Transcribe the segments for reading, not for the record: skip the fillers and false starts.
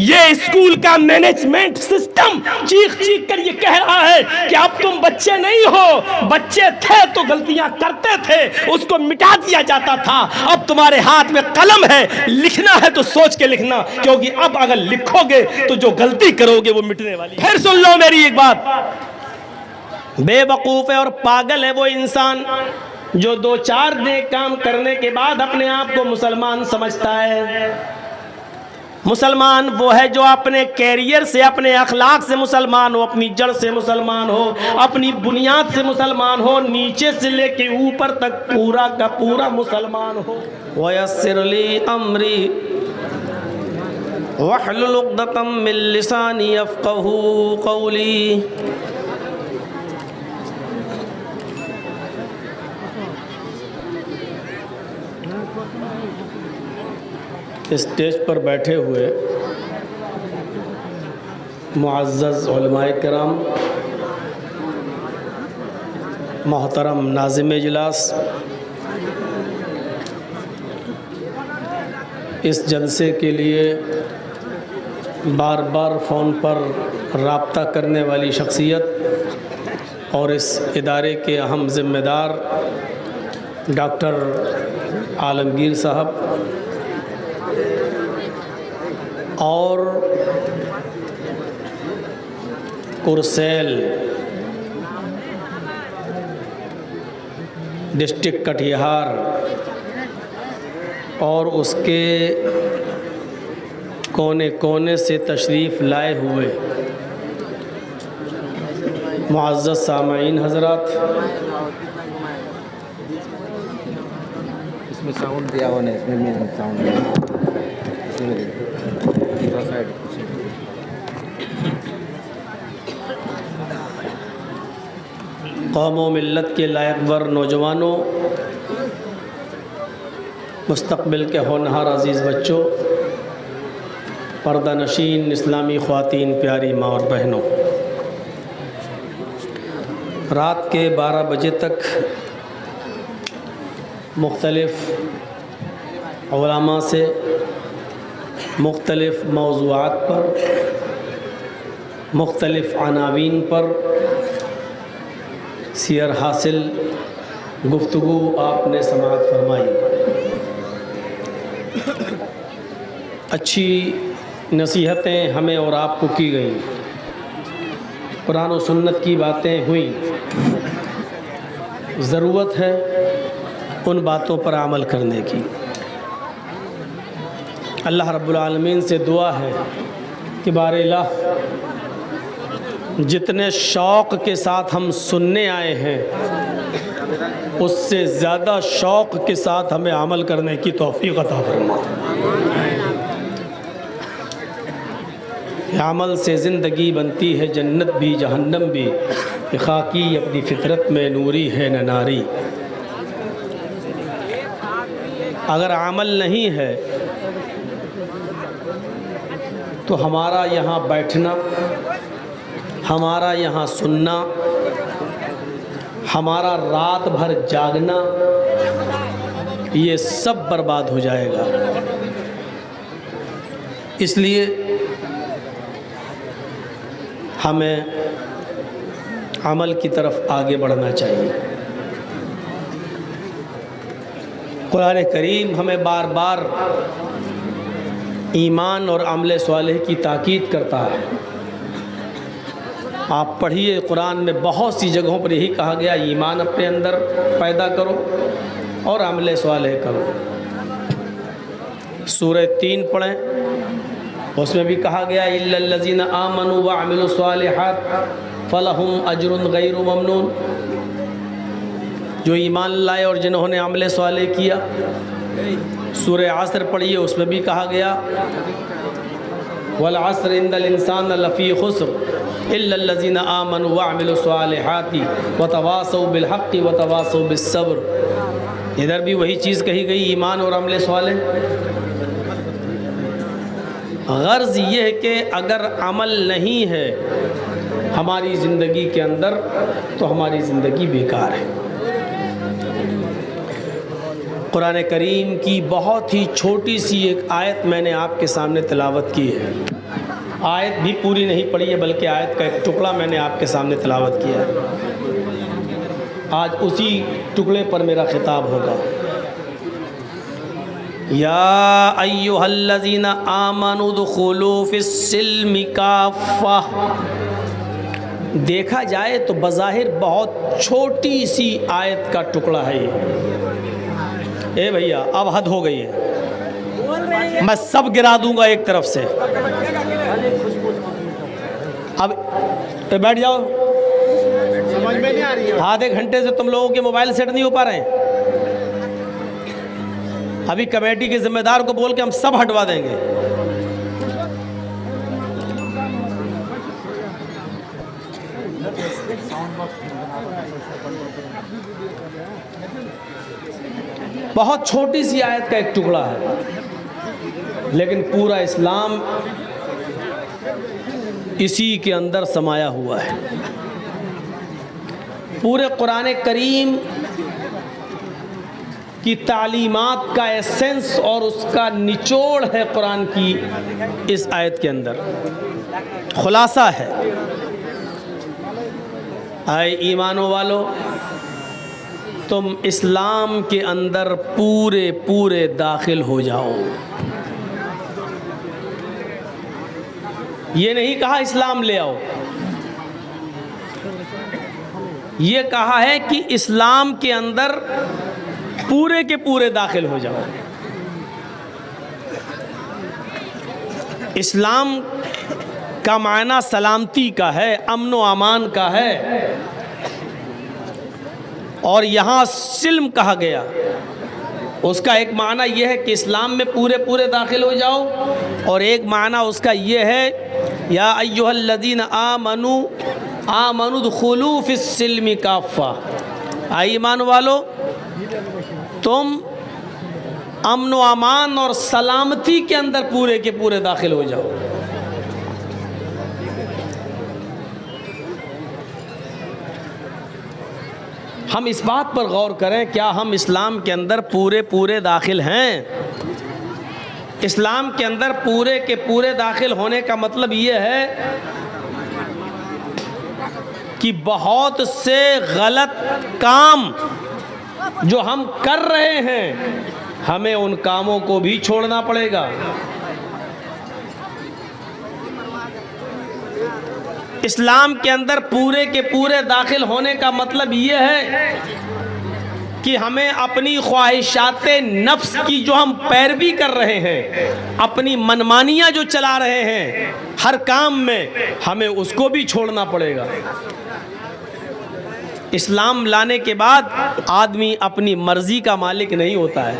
ये स्कूल का management system चीख चीख कर ये कह रहा है कि अब तुम बच्चे नहीं हो, बच्चे थे तो गलतियां करते थे, उसको मिटा दिया जाता था। अब तुम्हारे हाथ में कलम है, लिखना है तो सोच के लिखना, क्योंकि अब अगर लिखोगे तो जो गलती करोगे वो मिटने वाली। फिर सुन लो मेरी एक बात, बेवकूफ है और पागल है वो इंसान जो 2-4 नेक काम करने के बाद अपने आप को मुसलमान समझता है। मुसलमान वो है जो अपने कैरियर से, अपने अखलाक से मुसलमान हो, अपनी जड़ से मुसलमान हो, अपनी बुनियाद से मुसलमान हो, नीचे से लेके ऊपर तक पूरा का पूरा मुसलमान हो। वयस्सिर ली अमरी वहलुल उक़दतम मिन लिसानी यफ़क़हू क़ौली। स्टेज पर बैठे हुए मुअज़्ज़ज़ उलमाए किराम, मोहतरम नाज़िम इजलास, इस जलसे के लिए बार बार फ़ोन पर राब्ता करने वाली शख्सियत और इस इदारे के अहम ज़िम्मेदार डॉक्टर आलमगीर साहब और कुरसेल डिस्ट्रिक्ट कटिहार और उसके कोने कोने से तशरीफ़ लाए हुए मुअज़्ज़ज़ सामईन हज़रात, इसमें साउंड दिया हुआ नहीं, इसमें साउंड कौम व मिल्लत के लायकवर नौजवानों, मुस्तक़बिल के होनहार अज़ीज़ बच्चों, पर्दा नशीन इस्लामी ख़वातीन, प्यारी माँ और बहनों, रात के 12 बजे तक मुख्तलिफ़ उलमा से मुख्तलिफ़ मौज़ूआत पर, मुख्तलिफ़ अनावीन पर सियर हासिल गुफ्तगू आपने समाअत फरमाई। अच्छी नसीहतें हमें और आपको की गई, कुरान और सुन्नत की बातें हुई। ज़रूरत है उन बातों पर अमल करने की। अल्लाह रब्बुल आलमीन से दुआ है कि बारिल्लाह जितने शौक़ के साथ हम सुनने आए हैं उससे ज़्यादा शौक़ के साथ हमें अमल करने की तौफ़ीक़ अता फरमा। अमल से ज़िंदगी बनती है, जन्नत भी जहन्नम भी, खाकी अपनी फितरत में नूरी है न नारी। अगर अमल नहीं है तो हमारा यहाँ बैठना, हमारा यहाँ सुनना, हमारा रात भर जागना, ये सब बर्बाद हो जाएगा। इसलिए हमें अमल की तरफ आगे बढ़ना चाहिए। कुरान करीम हमें बार बार ईमान और अमल सालेह की ताकीद करता है। आप पढ़िए, कुरान में बहुत सी जगहों पर यही कहा गया, ईमान अपने अंदर पैदा करो और अमल सालेह करो। सूरह 3 पढ़ें, उसमें भी कहा गया इल्लल्लज़ीना आमनू व अमिलुस सालिहात फलहुम अज्रुन गैरु ममनून। जो ईमान लाए और जिन्होंने अमल सालेह किया। सूरह असर पढ़िए, उसमें भी कहा गया वल असर इन्नल इंसान लफ़ी खुस्र इल्लल्लज़ीना आमनू व अमिलुस सालिहाति व तवासौ बिल हक़्क़ि व तवासौ बिस सब्र। इधर भी वही चीज़ कही गई, ईमान और अमल सालेह। गर्ज़ ये है कि अगर अमल नहीं है हमारी ज़िंदगी के अंदर तो हमारी ज़िंदगी बेकार है। कुरान करीम की बहुत ही छोटी सी एक आयत मैंने आपके सामने तिलावत की है। आयत भी पूरी नहीं पढ़ी है, बल्कि आयत का एक टुकड़ा मैंने आपके सामने तिलावत किया है। आज उसी टुकड़े पर मेरा खिताब होगा। या अय्युहल्लज़ीना आमनू दुखुलू फिस्सिल्मि काफ़ा। देखा जाए तो बज़ाहिर बहुत छोटी सी आयत का टुकड़ा है ये। ए भैया अब हद हो गई है, मैं सब गिरा दूंगा एक तरफ से। अब बैठ जाओ, समझ में नहीं आ रही है। आधे घंटे से तुम लोगों के मोबाइल सेट नहीं हो पा रहे हैं। अभी कमेटी के जिम्मेदार को बोल के हम सब हटवा देंगे। बहुत छोटी सी आयत का एक टुकड़ा है, लेकिन पूरा इस्लाम इसी के अंदर समाया हुआ है। पूरे कुरान करीम की तालीमात का एसेंस और उसका निचोड़ है कुरान की इस आयत के अंदर, खुलासा है। आए ईमानों वालों, तुम इस्लाम के अंदर पूरे पूरे दाखिल हो जाओ। ये नहीं कहा इस्लाम ले आओ, ये कहा है कि इस्लाम के अंदर पूरे के पूरे दाखिल हो जाओ। इस्लाम का मायना सलामती का है, अमन व अमान का है, और यहाँ सिल्म कहा गया। उसका एक माना यह है कि इस्लाम में पूरे पूरे दाखिल हो जाओ, और एक माना उसका यह है या अय्युहल्लज़ीना आमनू दुखुलू फिस्सिल्मि काफ़ा। आई ईमान वालो, तुम अमन व अमान और सलामती के अंदर पूरे के पूरे दाखिल हो जाओ। हम इस बात पर गौर करें, क्या हम इस्लाम के अंदर पूरे पूरे दाखिल हैं? इस्लाम के अंदर पूरे के पूरे दाखिल होने का मतलब ये है कि बहुत से गलत काम जो हम कर रहे हैं, हमें उन कामों को भी छोड़ना पड़ेगा। इस्लाम के अंदर पूरे के पूरे दाखिल होने का मतलब ये है कि हमें अपनी ख्वाहिशाते नफ्स की जो हम पैरवी कर रहे हैं, अपनी मनमानियां जो चला रहे हैं हर काम में, हमें उसको भी छोड़ना पड़ेगा। इस्लाम लाने के बाद आदमी अपनी मर्जी का मालिक नहीं होता है।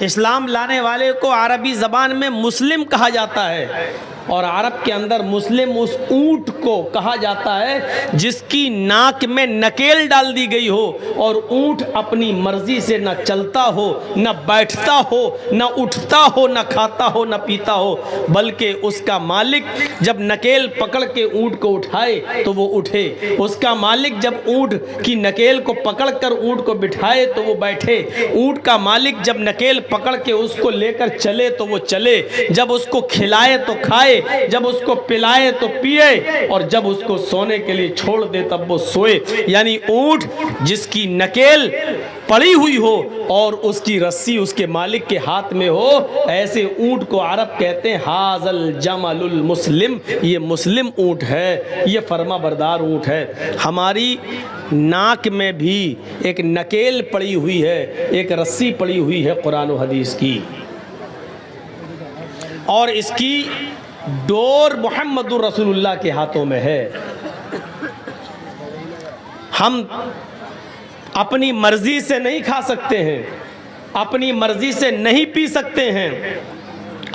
इस्लाम लाने वाले को अरबी ज़बान में मुस्लिम कहा जाता है, और अरब के अंदर मुस्लिम उस ऊँट को कहा जाता है जिसकी नाक में नकेल डाल दी गई हो, और ऊँट अपनी मर्जी से न चलता हो, न बैठता हो, न उठता हो, न खाता हो, न पीता हो, बल्कि उसका मालिक जब नकेल पकड़ के ऊँट को उठाए तो वो उठे, उसका मालिक जब ऊँट की नकेल को पकड़ कर ऊँट को बिठाए तो वो बैठे, ऊँट का मालिक जब नकेल पकड़ के उसको लेकर चले तो वो चले, जब उसको खिलाए तो खाए, जब उसको पिलाए तो पिए, और जब उसको सोने के लिए छोड़ दे तब वो सोए। यानी ऊँट जिसकी नकेल पड़ी हुई हो और उसकी रस्सी उसके मालिक के हाथ में हो, ऐसे ऊँट को अरब कहते हैं हाजल जमलुल मुस्लिम, ये मुस्लिम ऊँट है, ये फर्मा बरदार ऊँट है। हमारी नाक में भी एक नकेल पड़ी हुई है, एक रस्सी पड़ी हुई है कुरान और हदीस की, और इसकी डोर मुहम्मदुर रसूलुल्लाह के हाथों में है। हम अपनी मर्जी से नहीं खा सकते हैं, अपनी मर्जी से नहीं पी सकते हैं,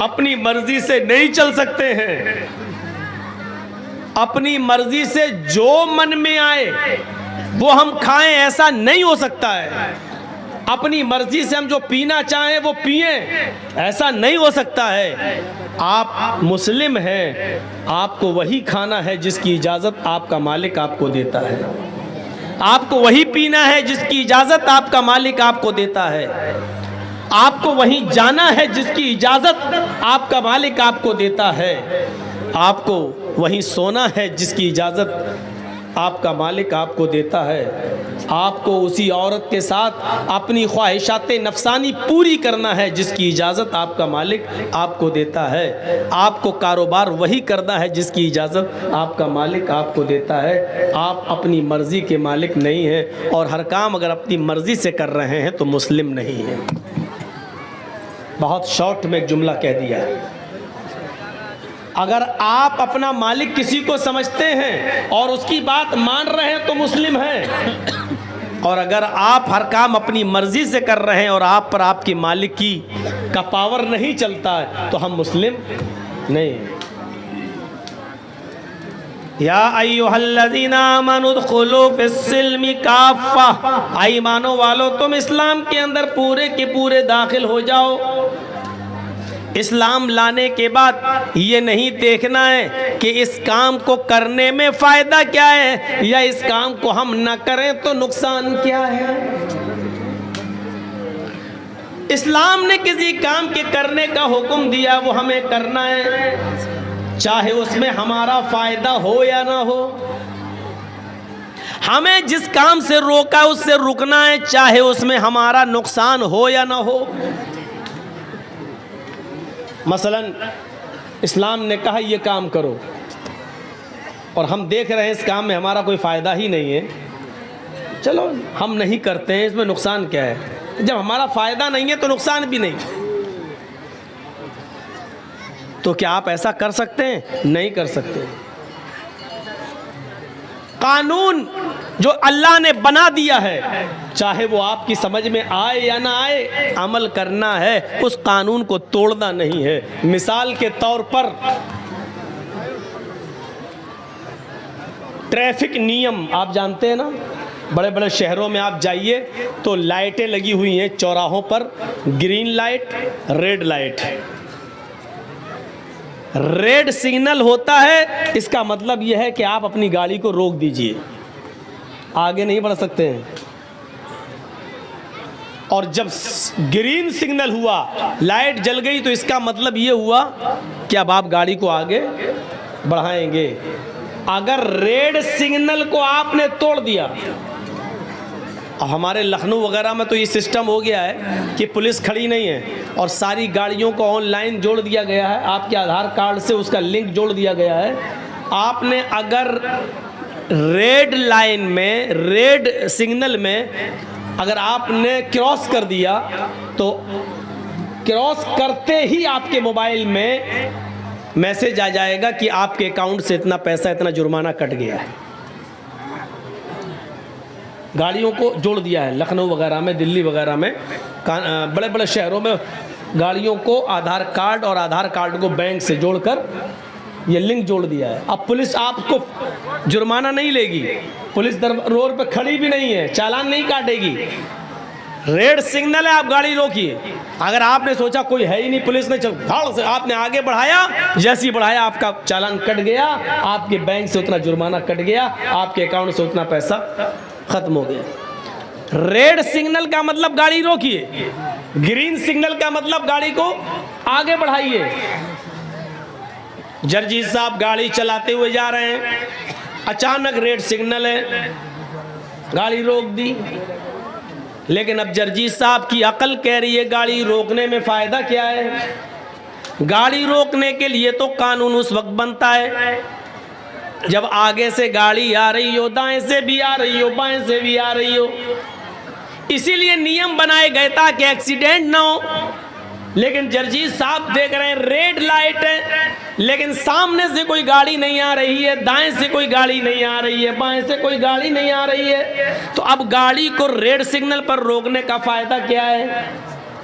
अपनी मर्जी से नहीं चल सकते हैं, अपनी मर्जी से जो मन में आए वो हम खाएं, ऐसा नहीं हो सकता है। अपनी मर्जी से हम जो पीना चाहें वो पिएं, ऐसा नहीं हो सकता है। आप मुस्लिम हैं, आपको वही खाना है जिसकी इजाज़त आपका मालिक आपको देता है। आपको वही पीना है जिसकी इजाज़त आपका मालिक आपको देता है। आपको वहीं जाना है जिसकी इजाज़त आपका मालिक आपको देता है। आपको वहीं सोना है जिसकी इजाज़त आपका मालिक आपको देता है। आपको उसी औरत के साथ अपनी ख्वाहिशात नफसानी पूरी करना है जिसकी इजाज़त आपका मालिक आपको देता है। आपको कारोबार वही करना है जिसकी इजाज़त आपका मालिक आपको देता है। आप अपनी मर्ज़ी के मालिक नहीं हैं, और हर काम अगर अपनी मर्ज़ी से कर रहे हैं तो मुस्लिम नहीं हैं। बहुत शॉर्ट में एक जुमला कह दिया है। अगर आप अपना मालिक किसी को समझते हैं और उसकी बात मान रहे हैं तो मुस्लिम हैं, और अगर आप हर काम अपनी मर्जी से कर रहे हैं और आप पर आपके मालिक का पावर नहीं चलता है तो हम मुस्लिम नहीं हैं। या अय्युहल्लज़ीना आमनू उदखुलू फिस्सिल्मि काफ़ा, ईमानो वालो तुम इस्लाम के अंदर पूरे के पूरे दाखिल हो जाओ। इस्लाम लाने के बाद ये नहीं देखना है कि इस काम को करने में फ़ायदा क्या है या इस काम को हम न करें तो नुकसान क्या है। इस्लाम ने किसी काम के करने का हुक्म दिया, वो हमें करना है, चाहे उसमें हमारा फ़ायदा हो या ना हो। हमें जिस काम से रोका उससे रुकना है, चाहे उसमें हमारा नुकसान हो या ना हो। मसलन इस्लाम ने कहा ये काम करो और हम देख रहे हैं इस काम में हमारा कोई फ़ायदा ही नहीं है, चलो हम नहीं करते हैं, इसमें नुकसान क्या है। जब हमारा फ़ायदा नहीं है तो नुकसान भी नहीं, तो क्या आप ऐसा कर सकते हैं? नहीं कर सकते। कानून जो अल्लाह ने बना दिया है, चाहे वो आपकी समझ में आए या ना आए, अमल करना है, उस कानून को तोड़ना नहीं है। मिसाल के तौर पर ट्रैफिक नियम आप जानते हैं ना, बड़े बड़े शहरों में आप जाइए तो लाइटें लगी हुई हैं चौराहों पर, green light, red light. Red signal होता है, इसका मतलब यह है कि आप अपनी गाड़ी को रोक दीजिए, आगे नहीं बढ़ सकते हैं। और जब ग्रीन सिग्नल हुआ, लाइट जल गई, तो इसका मतलब ये हुआ कि अब आप गाड़ी को आगे बढ़ाएंगे। अगर रेड सिग्नल को आपने तोड़ दिया, अब हमारे लखनऊ वगैरह में तो ये सिस्टम हो गया है कि पुलिस खड़ी नहीं है और सारी गाड़ियों को ऑनलाइन जोड़ दिया गया है, आपके आधार कार्ड से उसका लिंक जोड़ दिया गया है। आपने अगर रेड लाइन में, रेड सिग्नल में अगर आपने क्रॉस कर दिया तो क्रॉस करते ही आपके मोबाइल में मैसेज आ जाएगा कि आपके अकाउंट से इतना पैसा, इतना जुर्माना कट गया है। गाड़ियों को जोड़ दिया है लखनऊ वगैरह में, दिल्ली वगैरह में, बड़े बड़े शहरों में गाड़ियों को आधार कार्ड और आधार कार्ड को बैंक से जोड़कर ये लिंक जोड़ दिया है। अब पुलिस आपको जुर्माना नहीं लेगी, पुलिस रोड पे खड़ी भी नहीं है, चालान नहीं काटेगी। रेड सिग्नल है, आप गाड़ी रोकिए। अगर आपने सोचा कोई है ही नहीं, पुलिस ने धाड़ से आपने आगे बढ़ाया, जैसे ही बढ़ाया आपका चालान कट गया, आपके बैंक से उतना जुर्माना कट गया, आपके अकाउंट से उतना पैसा खत्म हो गया। रेड सिग्नल का मतलब गाड़ी रोकिए, ग्रीन सिग्नल का मतलब गाड़ी को आगे बढ़ाइए। जर्जी साहब गाड़ी चलाते हुए जा रहे हैं, अचानक रेड सिग्नल है, गाड़ी रोक दी। लेकिन अब जर्जी साहब की अकल कह रही है गाड़ी रोकने में फ़ायदा क्या है। गाड़ी रोकने के लिए तो कानून उस वक्त बनता है जब आगे से गाड़ी आ रही हो, दाएं से भी आ रही हो, बाएं से भी आ रही हो। इसीलिए नियम बनाए गए ताकि एक्सीडेंट ना हो। लेकिन जर्जी साहब देख रहे हैं रेड लाइट है, लेकिन सामने से कोई गाड़ी नहीं आ रही है, दाएं से कोई गाड़ी नहीं आ रही है, बाएं से कोई गाड़ी नहीं आ रही है। तो अब गाड़ी को रेड सिग्नल पर रोकने का फायदा क्या है?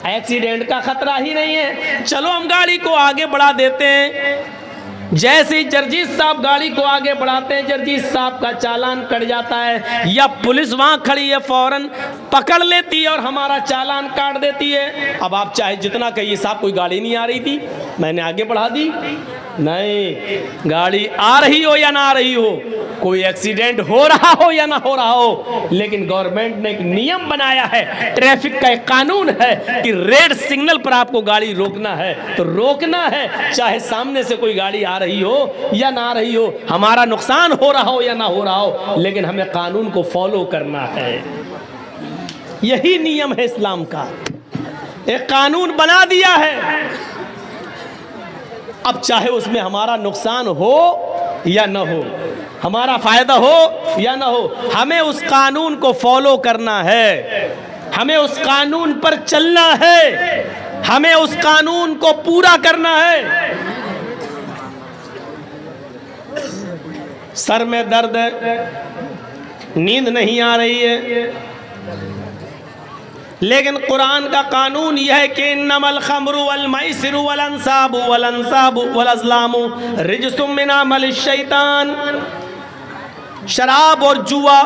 एक्सीडेंट का खतरा ही नहीं है, चलो हम गाड़ी को आगे बढ़ा देते हैं। जैसे ही जर्जी साहब गाड़ी को आगे बढ़ाते हैं, जर्जी साहब का चालान कट जाता है, या पुलिस वहां खड़ी है फौरन पकड़ लेती है और हमारा चालान काट देती है। अब आप चाहे जितना कहिए साहब कोई गाड़ी नहीं आ रही थी, मैंने आगे बढ़ा दी। नहीं, गाड़ी आ रही हो या ना आ रही हो, कोई एक्सीडेंट हो रहा हो या ना हो रहा हो, लेकिन गवर्नमेंट ने एक नियम बनाया है, ट्रैफिक का एक कानून है कि रेड सिग्नल पर आपको गाड़ी रोकना है तो रोकना है, चाहे सामने से कोई गाड़ी आ रही हो या ना आ रही हो, हमारा नुकसान हो रहा हो या ना हो रहा हो, लेकिन हमें कानून को फॉलो करना है। यही नियम है इस्लाम का, एक कानून बना दिया है। अब चाहे उसमें हमारा नुकसान हो या न हो, हमारा फायदा हो या ना हो, हमें उस कानून को फॉलो करना है, हमें उस कानून पर चलना है, हमें उस कानून को पूरा करना है। सर में दर्द है, नींद नहीं आ रही है, लेकिन कुरान का कानून यह है कि इन्नमल खमरु वल मैसिरु वल अंसाबु वल अज़लामु रिज्सुम मिन अमलिश शैतान। शराब और जुआ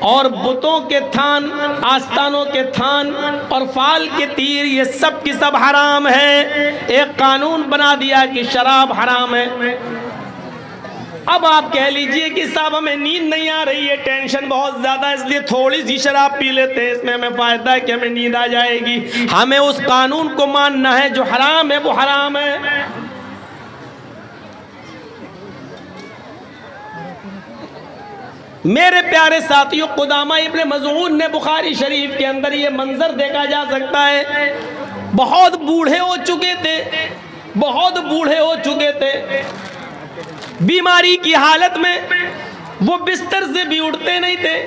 और बुतों के थान, आस्थानों के थान और फाल के तीर, ये सब की सब हराम है। एक कानून बना दिया कि शराब हराम है। अब आप कह लीजिए कि साहब हमें नींद नहीं आ रही है, टेंशन बहुत ज़्यादा है, इसलिए थोड़ी सी शराब पी लेते हैं, इसमें हमें फ़ायदा है कि हमें नींद आ जाएगी। हमें उस कानून को मानना है, जो हराम है वो हराम है। मेरे प्यारे साथियों, कुदामा इब्न मज़ऊन ने बुखारी शरीफ के अंदर ये मंजर देखा जा सकता है। बहुत बूढ़े हो चुके थे, बहुत बूढ़े हो चुके थे, बीमारी की हालत में वो बिस्तर से भी उठते नहीं थे।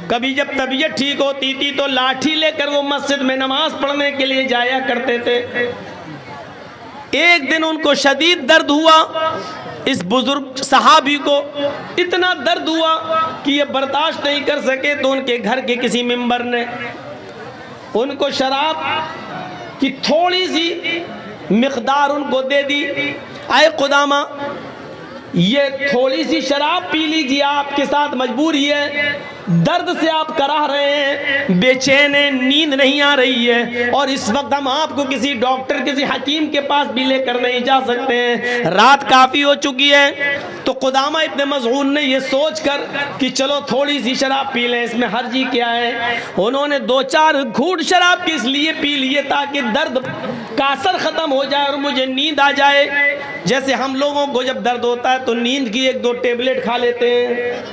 कभी जब तबीयत ठीक होती थी तो लाठी लेकर वो मस्जिद में नमाज पढ़ने के लिए जाया करते थे। एक दिन उनको शदीद दर्द हुआ, इस बुजुर्ग सहाबी को इतना दर्द हुआ कि ये बर्दाश्त नहीं कर सके, तो उनके घर के किसी मेंबर ने उनको शराब की थोड़ी सी मिकदार उनको दे दी। आए कुदामा, ये थोड़ी सी शराब पी लीजिए, आपके साथ मजबूरी है, दर्द से आप कराह रहे हैं, बेचैन है, नींद नहीं आ रही है, और इस वक्त हम आपको किसी डॉक्टर, किसी हकीम के पास भी लेकर नहीं जा सकते हैं, रात काफ़ी हो चुकी है। तो कुदामा इब्न मज़ऊन ने ये सोचकर कि चलो थोड़ी सी शराब पी लें, इसमें हर्जी क्या है, उन्होंने 2-4 घूंट शराब की इसलिए पी लिए ताकि दर्द का असर ख़त्म हो जाए और मुझे नींद आ जाए। जैसे हम लोगों को जब दर्द होता है तो नींद की 1-2 टेबलेट खा लेते हैं,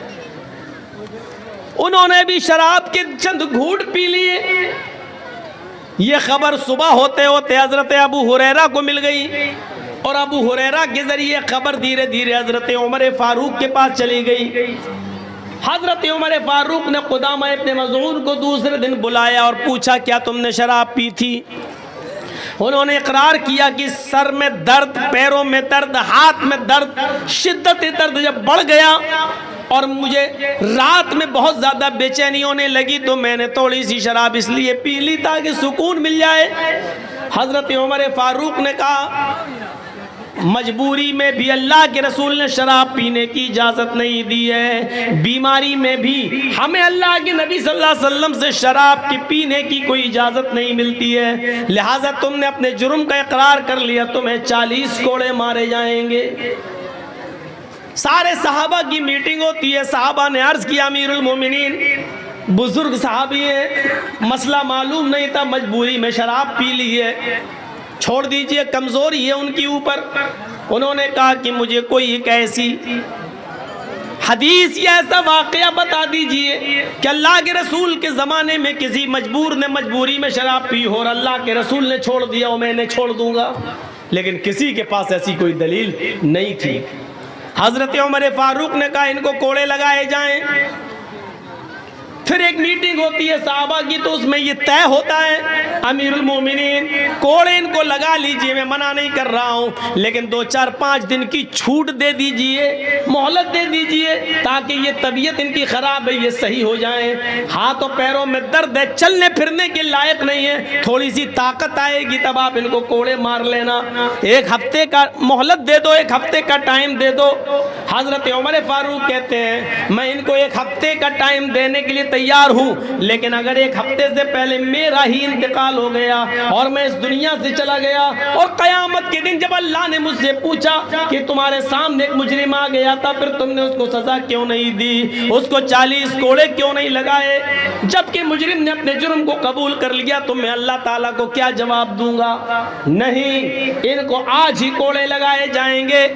उन्होंने भी शराब के चंद घूंट पी लिए। ये खबर सुबह होते होते हजरत अबू हुरैरा को मिल गई, और अबू हुरैरा के जरिए खबर धीरे धीरे हजरत उमर फारूक के पास चली गई। हजरत उमर फारूक ने कुदामा इब्न मज़ऊन को दूसरे दिन बुलाया और पूछा, क्या तुमने शराब पी थी? उन्होंने इकरार किया कि सर में दर्द, पैरों में दर्द, हाथ में दर्द, शिद्दत दर्द जब बढ़ गया और मुझे रात में बहुत ज़्यादा बेचैनी होने लगी तो मैंने थोड़ी सी शराब इसलिए पी ली ताकि सुकून मिल जाए। हज़रत उमर फारूक ने कहा, मजबूरी में भी अल्लाह के रसूल ने शराब पीने की इजाज़त नहीं दी है, बीमारी में भी हमें अल्लाह के नबी सल्लल्लाहु अलैहि वसल्लम से शराब की पीने की कोई इजाज़त नहीं मिलती है, लिहाजा तुमने अपने जुर्म का इकरार कर लिया, तुम्हें 40 कोड़े मारे जाएंगे। सारे सहाबा की मीटिंग होती है। सहाबा ने अर्ज़ किया, अमीरुल मोमिनीन, बुजुर्ग सहाबी है, मसला मालूम नहीं था, मजबूरी में शराब पी ली है, छोड़ दीजिए, कमज़ोरी है उनकी ऊपर। उन्होंने कहा कि मुझे कोई एक ऐसी हदीस या ऐसा वाक़या बता दीजिए कि अल्लाह के रसूल के ज़माने में किसी मजबूर ने मजबूरी में शराब पी हो और अल्लाह के रसूल ने छोड़ दिया हो, मैंने छोड़ दूंगा। लेकिन किसी के पास ऐसी कोई दलील नहीं थी। हज़रत उमर फारूक ने कहा, इनको कोड़े लगाए जाएं। फिर एक मीटिंग होती है साहबा की, तो उसमें ये तय होता है, अमीरुल मोमिनीन कोड़े इनको लगा लीजिए, मैं मना नहीं कर रहा हूँ, लेकिन 2-4-5 दिन की छूट दे दीजिए, मोहलत दे दीजिए, ताकि ये तबीयत इनकी ख़राब है, ये सही हो जाए। हाथों पैरों में दर्द है, चलने फिरने के लायक नहीं है, थोड़ी सी ताकत आएगी तब आप इनको कोड़े मार लेना। 1 हफ्ते का मोहलत दे दो, 1 हफ्ते का टाइम दे दो। हजरत उमर फारूक कहते हैं मैं इनको एक हफ्ते का टाइम देने के लिए तैयार हूँ, लेकिन अगर एक हफ्ते से पहले मेरा ही इंतकाल हो गया और मैं इस दुनिया से चला गया और क़यामत के दिन जब अल्लाह ने मुझसे पूछा कि तुम्हारे सामने एक मुजरिम आ गया था, फिर तुमने उसको सजा क्यों नहीं दी, उसको 40 कोड़े क्यों नहीं लगाए, जबकि मुजरिम ने अपने जुर्म को कबूल कर लिया, तो मैं अल्लाह ताला को क्या जवाब दूंगा? नहीं, इनको आज ही कोड़े लगाए जाएंगे।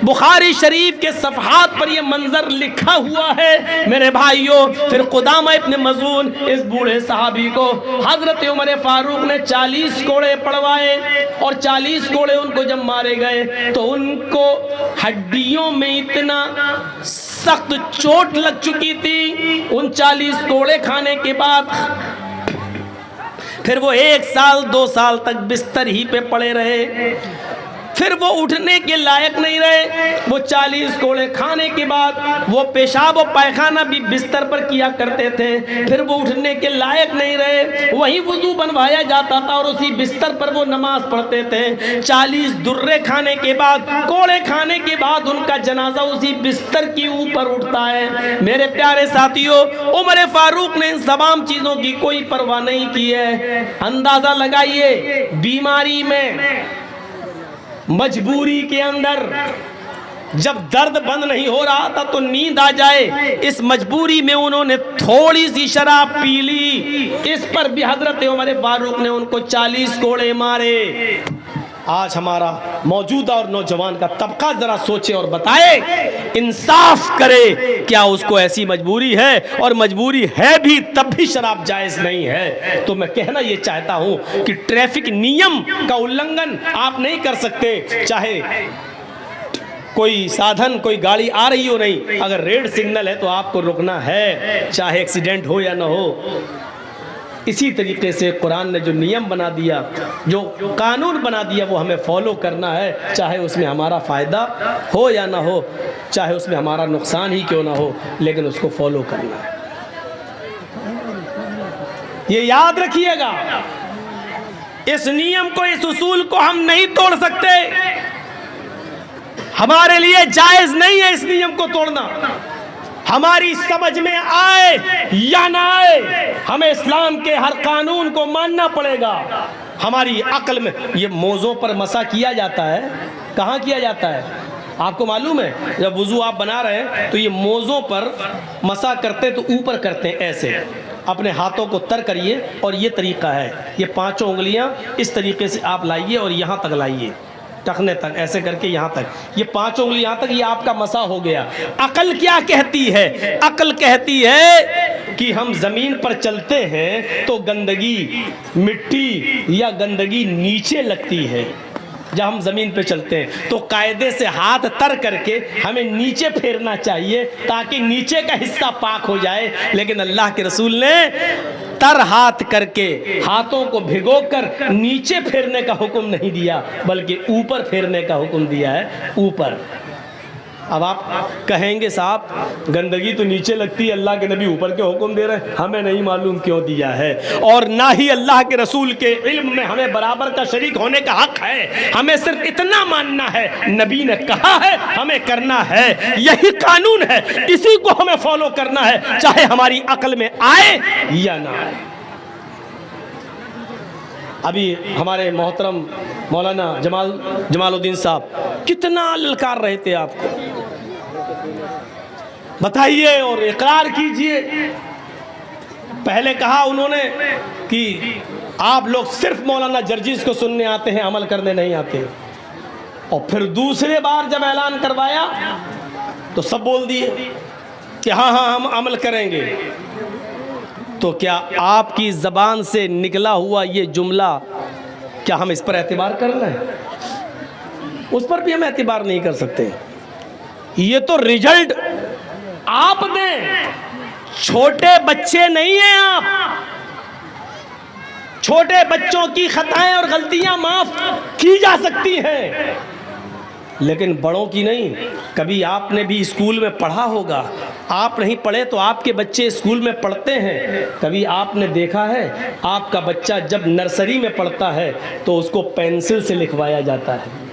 बुखारी शरीफ के सफ़हात पर यह मंजर लिखा हुआ है मेरे भाइयों। फिर कुदामा इब्न मज़ून इस बूढ़े सहाबी को हजरत उमर फारूक ने 40 कोड़े पड़वाए और 40 कोड़े उनको जब मारे गए तो उनको हड्डियों में इतना सख्त चोट लग चुकी थी उन 40 कोड़े खाने के बाद। फिर वो 1 साल 2 साल तक बिस्तर ही पे पड़े रहे, फिर वो उठने के लायक नहीं रहे। वो 40 कोड़े खाने के बाद वो पेशाब और पैखाना भी बिस्तर पर किया करते थे, फिर वो उठने के लायक नहीं रहे। वही वुजू बनवाया जाता था और उसी बिस्तर पर वो नमाज पढ़ते थे। 40 दुर्रे खाने के बाद, कोड़े खाने के बाद उनका जनाजा उसी बिस्तर के ऊपर उठता है। मेरे प्यारे साथियों, उमर फारूक ने इन तमाम चीज़ों की कोई परवाह नहीं की है। अंदाज़ा लगाइए, बीमारी में, मजबूरी के अंदर, जब दर्द बंद नहीं हो रहा था तो नींद आ जाए, इस मजबूरी में उन्होंने थोड़ी सी शराब पी ली। इस पर भी हजरत उमर फारूक ने उनको 40 कोड़े मारे। आज हमारा मौजूदा और नौजवान का तबका जरा सोचे और बताए, इंसाफ करे, क्या उसको ऐसी मजबूरी है? और मजबूरी है भी तब भी शराब जायज़ नहीं है। तो मैं कहना ये चाहता हूँ कि ट्रैफिक नियम का उल्लंघन आप नहीं कर सकते, चाहे कोई साधन, कोई गाड़ी आ रही हो नहीं, अगर रेड सिग्नल है तो आपको रुकना है, चाहे एक्सीडेंट हो या ना हो। इसी तरीके से कुरान ने जो नियम बना दिया, जो कानून बना दिया, वो हमें फॉलो करना है, चाहे उसमें हमारा फ़ायदा हो या ना हो, चाहे उसमें हमारा नुकसान ही क्यों ना हो, लेकिन उसको फॉलो करना है। ये याद रखिएगा, इस नियम को, इस उसूल को हम नहीं तोड़ सकते। हमारे लिए जायज़ नहीं है इस नियम को तोड़ना। हमारी समझ में आए या ना आए, हमें इस्लाम के हर कानून को मानना पड़ेगा। हमारी अक्ल में ये मोज़ों पर मसा किया जाता है, कहाँ किया जाता है आपको मालूम है? जब वुज़ू आप बना रहे हैं तो ये मोज़ों पर मसा करते तो ऊपर करते हैं ऐसे, अपने हाथों को तर करिए और ये तरीका है, ये 5 उंगलियां इस तरीके से आप लाइए और यहाँ तक लाइए, टखने तक, ऐसे करके यहाँ तक, ये 5 उंगली यहाँ तक, ये आपका मसा हो गया। अकल क्या कहती है? अकल कहती है कि हम ज़मीन पर चलते हैं तो गंदगी, मिट्टी या गंदगी नीचे लगती है। जब हम ज़मीन पे चलते हैं तो कायदे से हाथ तर करके हमें नीचे फेरना चाहिए ताकि नीचे का हिस्सा पाक हो जाए। लेकिन अल्लाह के रसूल ने तर हाथ करके, हाथों को भिगोकर नीचे फेरने का हुक्म नहीं दिया, बल्कि ऊपर फेरने का हुक्म दिया है, ऊपर। अब आप कहेंगे साहब गंदगी तो नीचे लगती है, अल्लाह के नबी ऊपर के हुक्म दे रहे हैं, हमें नहीं मालूम क्यों दिया है, और ना ही अल्लाह के रसूल के इल्म में हमें बराबर का शरीक होने का हक है। हमें सिर्फ इतना मानना है, नबी ने कहा है, हमें करना है, यही कानून है, इसी को हमें फॉलो करना है, चाहे हमारी अक्ल में आए या ना आए। अभी हमारे मोहतरम मौलाना जमालुद्दीन साहब कितना ललकार रहे थे आपको, बताइए और इकरार कीजिए। पहले कहा उन्होंने कि आप लोग सिर्फ मौलाना जर्जीस को सुनने आते हैं, अमल करने नहीं आते, और फिर दूसरे बार जब ऐलान करवाया तो सब बोल दिए कि हाँ हाँ हम अमल करेंगे। तो क्या आपकी ज़बान से निकला हुआ ये जुमला, क्या हम इस पर एतबार कर रहे हैं? उस पर भी हम एतबार नहीं कर सकते। ये तो रिजल्ट आप दें, छोटे बच्चे नहीं हैं आप। छोटे बच्चों की खताएं और गलतियां माफ की जा सकती हैं, लेकिन बड़ों की नहीं। कभी आपने भी स्कूल में पढ़ा होगा, आप नहीं पढ़े तो आपके बच्चे स्कूल में पढ़ते हैं। कभी आपने देखा है आपका बच्चा जब नर्सरी में पढ़ता है तो उसको पेंसिल से लिखवाया जाता है,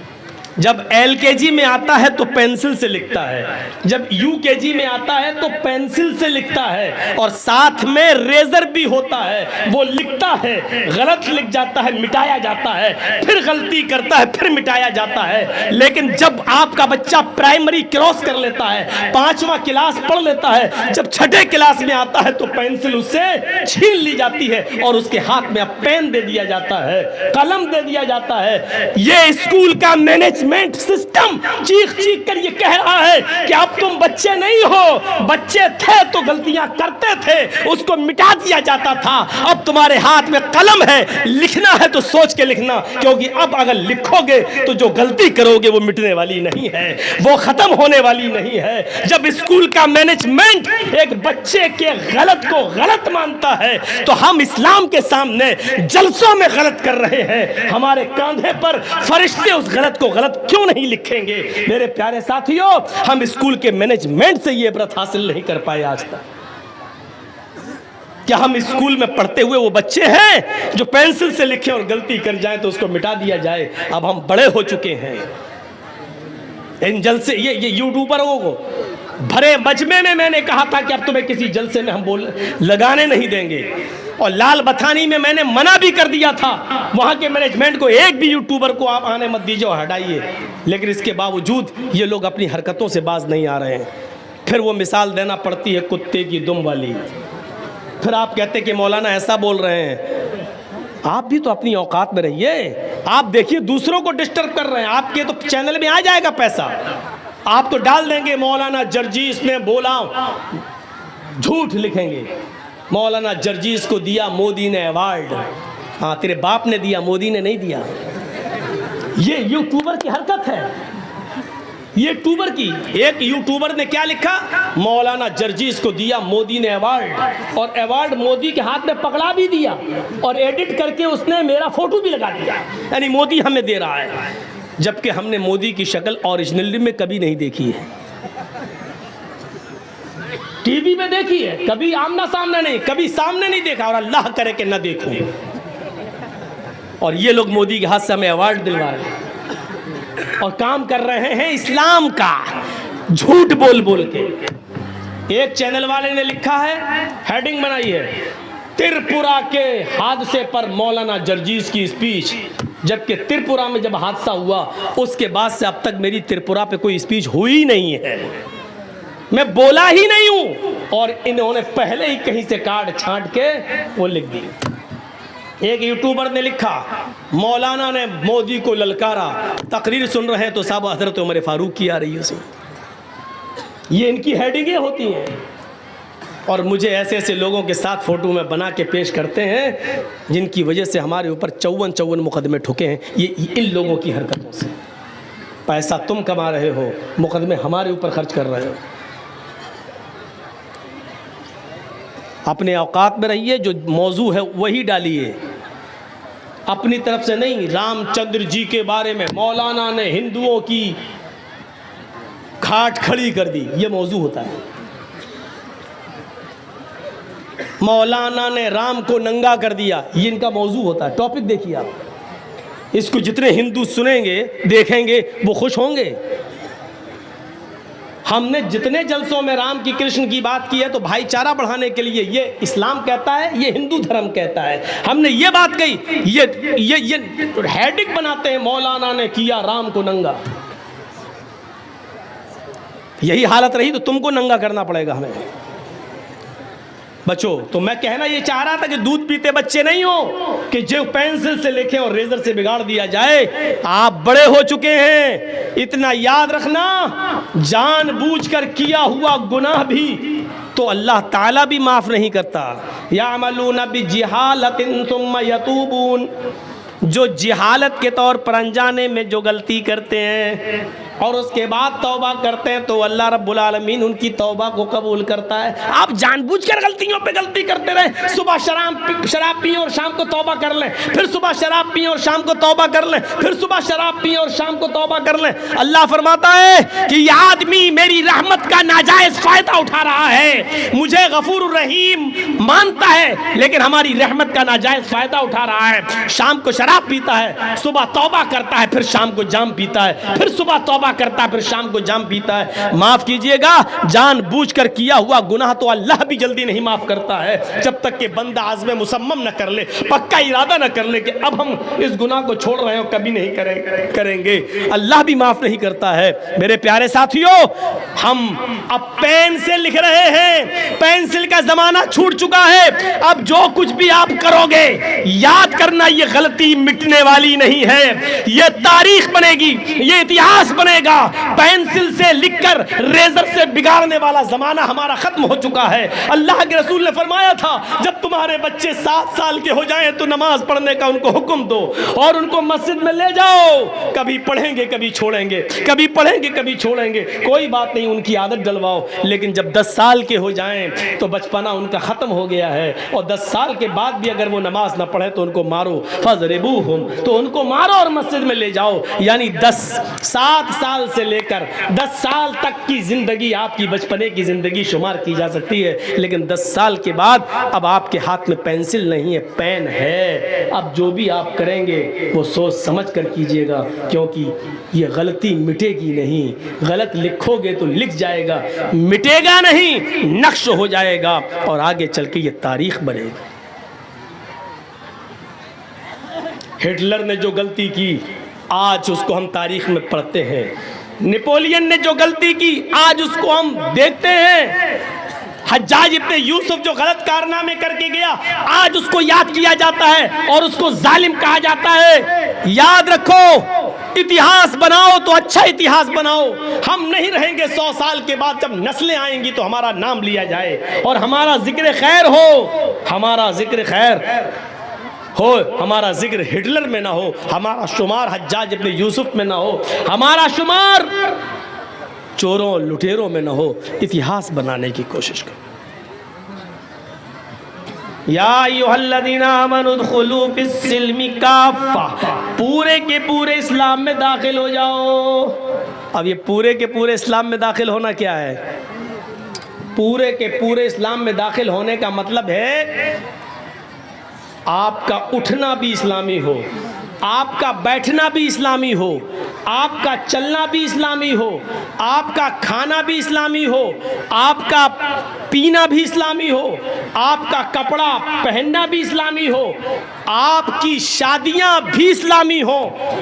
जब LKG में आता है तो पेंसिल से लिखता है, जब UKG में आता है तो पेंसिल से लिखता है, और साथ में रेजर भी होता है, वो लिखता है, गलत लिख जाता है, मिटाया जाता है, फिर गलती करता है, फिर मिटाया जाता है। लेकिन जब आपका बच्चा प्राइमरी क्रॉस कर लेता है, 5वां क्लास पढ़ लेता है, जब 6ठे क्लास में आता है तो पेंसिल उससे छीन ली जाती है और उसके हाथ में अब पेन दे दिया जाता है, कलम दे दिया जाता है। ये स्कूल का मैनेजमेंट सिस्टम चीख चीख कर ये कह रहा है कि अब तुम बच्चे नहीं हो, बच्चे थे तो गलतियां करते थे, उसको मिटा दिया जाता था, अब तुम्हारे हाथ में कलम है, लिखना है तो सोच के लिखना, क्योंकि अब अगर लिखोगे तो जो गलती करोगे वो मिटने वाली नहीं है, वो खत्म होने वाली नहीं है। जब स्कूल का मैनेजमेंट एक बच्चे के गलत को गलत मानता है तो हम इस्लाम के सामने जलसों में गलत कर रहे हैं, हमारे कंधे पर फरिश्ते उस गलत को गलत क्यों नहीं लिखेंगे? मेरे प्यारे साथियों, हम स्कूल के मैनेजमेंट से ये इबरत हासिल नहीं कर पाए आज तक। क्या हम स्कूल में पढ़ते हुए वो बच्चे हैं जो पेंसिल से लिखें और गलती कर जाए तो उसको मिटा दिया जाए? अब हम बड़े हो चुके हैं। इन जलसे ये यूट्यूबरों को भरे मजमे में मैंने कहा था कि अब तुम्हें किसी जलसे में हम लगाने नहीं देंगे, और लाल बथानी में मैंने मना भी कर दिया था वहां के मैनेजमेंट को, एक भी यूट्यूबर को आप आने मत दीजिए और हटाइए। लेकिन इसके बावजूद ये लोग अपनी हरकतों से बाज नहीं आ रहे हैं। फिर वो मिसाल देना पड़ती है कुत्ते की दुम वाली। फिर आप कहते कि मौलाना ऐसा बोल रहे हैं, आप भी तो अपनी औकात में रहिए। आप देखिए दूसरों को डिस्टर्ब कर रहे हैं, आपके तो चैनल में आ जाएगा पैसा, आप तो डाल देंगे मौलाना जर्जीस ने बोला, झूठ लिखेंगे, मौलाना जर्जीस को दिया मोदी ने अवार्ड। हाँ, तेरे बाप ने दिया, मोदी ने नहीं दिया। ये यूट्यूबर की हरकत है, ये यूट्यूबर की। एक यूट्यूबर ने क्या लिखा, मौलाना जर्जीस को दिया मोदी ने अवार्ड, और अवार्ड मोदी के हाथ में पकड़ा भी दिया, और एडिट करके उसने मेरा फोटो भी लगा दिया, यानी मोदी हमें दे रहा है, जबकि हमने मोदी की शक्ल ओरिजिनली में कभी नहीं देखी है। टीवी में देखी है, कभी आमना सामना नहीं, कभी सामने नहीं देखा, और अल्लाह करे कि न देखूं। और ये लोग मोदी के हाथ से हमें अवार्ड दिलवा रहे हैं और काम कर रहे हैं इस्लाम का, झूठ बोल बोल के। एक चैनल वाले ने लिखा है, हेडिंग बनाई है, त्रिपुरा के हादसे पर मौलाना जर्जीस की स्पीच, जबकि त्रिपुरा में जब हादसा हुआ उसके बाद से अब तक मेरी त्रिपुरा पे कोई स्पीच हुई नहीं है, मैं बोला ही नहीं हूं, और इन्होंने पहले ही कहीं से काट छांट के वो लिख दी। एक यूट्यूबर ने लिखा, मौलाना ने मोदी को ललकारा, तकरीर सुन रहे हैं तो साहब हजरत उमर फारूक की आ रही है उसमें। ये इनकी हेडिंगें होती हैं, और मुझे ऐसे ऐसे लोगों के साथ फ़ोटो में बना के पेश करते हैं जिनकी वजह से हमारे ऊपर 54 मुकदमे ठुके हैं। ये इन लोगों की हरकतों से। पैसा तुम कमा रहे हो, मुकदमे हमारे ऊपर खर्च कर रहे हो। अपने औकात में रहिए, जो मौजू है वही डालिए, अपनी तरफ से नहीं। रामचंद्र जी के बारे में मौलाना ने हिंदुओं की खाट खड़ी कर दी, ये मौजू होता है। मौलाना ने राम को नंगा कर दिया, ये इनका मौजू होता है। टॉपिक देखिए आप, इसको जितने हिंदू सुनेंगे देखेंगे वो खुश होंगे। हमने जितने जलसों में राम की कृष्ण की बात की है तो भाईचारा बढ़ाने के लिए, ये इस्लाम कहता है, ये हिंदू धर्म कहता है। हमने ये बात कही, ये हेडिंग बनाते हैं, मौलाना ने किया राम को नंगा। यही हालत रही तो तुमको नंगा करना पड़ेगा हमें। बच्चों, तो मैं कहना ये चाह रहा था कि दूध पीते बच्चे नहीं हो कि जो पेंसिल से लिखे और रेजर से बिगाड़ दिया जाए। आप बड़े हो चुके हैं, इतना याद रखना, जानबूझकर किया हुआ गुनाह भी तो अल्लाह ताला भी माफ नहीं करता। यामलूना बिजिहालतिन सुम्मा यतूबून, जो जिहालत के तौर पर अनजाने में जो गलती करते हैं और उसके बाद तौबा करते हैं तो अल्लाह रब्बुल आलमीन उनकी तौबा को कबूल करता है। आप जानबूझकर गलतियों पे गलती करते रहे, सुबह शराब पिए और शाम को तौबा कर लें, फिर सुबह शराब पिए और शाम को तौबा कर लें, फिर सुबह शराब पिए और शाम को तौबा कर लें। अल्लाह फरमाता है कि यह आदमी मेरी रहमत का नाजायज फायदा उठा रहा है, मुझे गफूर रहीम मानता है लेकिन हमारी रहमत का नाजायज फायदा उठा रहा है। शाम को शराब पीता है, सुबह तौबा करता है, फिर शाम को जाम पीता है, फिर सुबह तौबा करता है, फिर शाम को जाम पीता है। माफ कीजिएगा, जानबूझकर किया हुआ गुनाह तो अल्लाह भी जल्दी नहीं माफ करता है जब तक कि बंदा आज़्म मुसम्मम न कर ले, पक्का इरादा न कर ले कि अब हम इस गुनाह को छोड़ रहे हो, कभी नहीं करेंगे। अल्लाह भी माफ नहीं करता है। मेरे प्यारे साथियों, हम अब पेन से लिख रहे हैं, पेंसिल का जमाना छूट चुका है। अब जो कुछ भी आप करोगे याद करना, ये गलती मिटने वाली नहीं है, ये तारीख बनेगी, ये इतिहास बनेगा। पेंसिल से लिखकर रेजर से बिगाड़ने वाला जमाना हमारा खत्म हो चुका है। अल्लाह के रसूल ने फरमाया था, जब तुम्हारे बच्चे 7 साल के हो जाएं तो नमाज पढ़ने का उनको हुक्म दो और उनको मस्जिद में ले जाओ। कभी पढ़ेंगे कभी छोड़ेंगे, कभी पढ़ेंगे कभी छोड़ेंगे, कोई बात नहीं, उनकी आदत डलवाओ। लेकिन जब 10 साल के हो जाएं तो बचपना उनका खत्म हो गया है, और 10 साल के बाद भी अगर वो नमाज ना पढ़े तो उनको मारो, फज़रिबूहुम, तो उनको मारो और मस्जिद में ले जाओ। यानी 7 साल से लेकर 10 साल तक की जिंदगी आपकी बचपने की जिंदगी शुमार की जा सकती है, लेकिन 10 साल के बाद अब आपके हाथ में पेंसिल नहीं है, पेन है। अब जो भी आप करेंगे वो सोच समझ कर कीजिएगा, क्योंकि ये गलती मिटेगी नहीं। गलत लिखोगे तो लिख जाएगा, मिटेगा नहीं, नक्श हो जाएगा और आगे चल के ये तारीख बनेगी। हिटलर ने जो गलती की आज उसको हम तारीख में पढ़ते हैं, नेपोलियन ने जो गलती की आज उसको हम देखते हैं, हज्जाज इब्ने यूसुफ जो गलत कारनामे करके गया आज उसको याद किया जाता है और उसको जालिम कहा जाता है। याद रखो, इतिहास बनाओ तो अच्छा इतिहास बनाओ। हम नहीं रहेंगे 100 साल के बाद, जब नस्लें आएंगी तो हमारा नाम लिया जाए और हमारा जिक्र खैर हो, हमारा जिक्र खैर हो, हमारा जिक्र हिटलर में ना हो, हमारा शुमार हज्जाज इब्ने यूसुफ में ना हो, हमारा शुमार चोरों लुटेरों में ना हो। इतिहास बनाने की कोशिश करो। या अय्युहल्लज़ीना आमनू उदखुलू फिस्सिल्मि काफ़ा, पूरे के पूरे इस्लाम में दाखिल हो जाओ। अब ये पूरे के पूरे इस्लाम में दाखिल होना क्या है? पूरे के पूरे इस्लाम में दाखिल होने का मतलब है आपका उठना भी इस्लामी हो, आपका बैठना भी इस्लामी हो, आपका चलना भी इस्लामी हो, आपका खाना भी इस्लामी हो, आपका पीना भी इस्लामी हो, आपका कपड़ा पहनना भी इस्लामी हो, आपकी शादियां भी इस्लामी हो,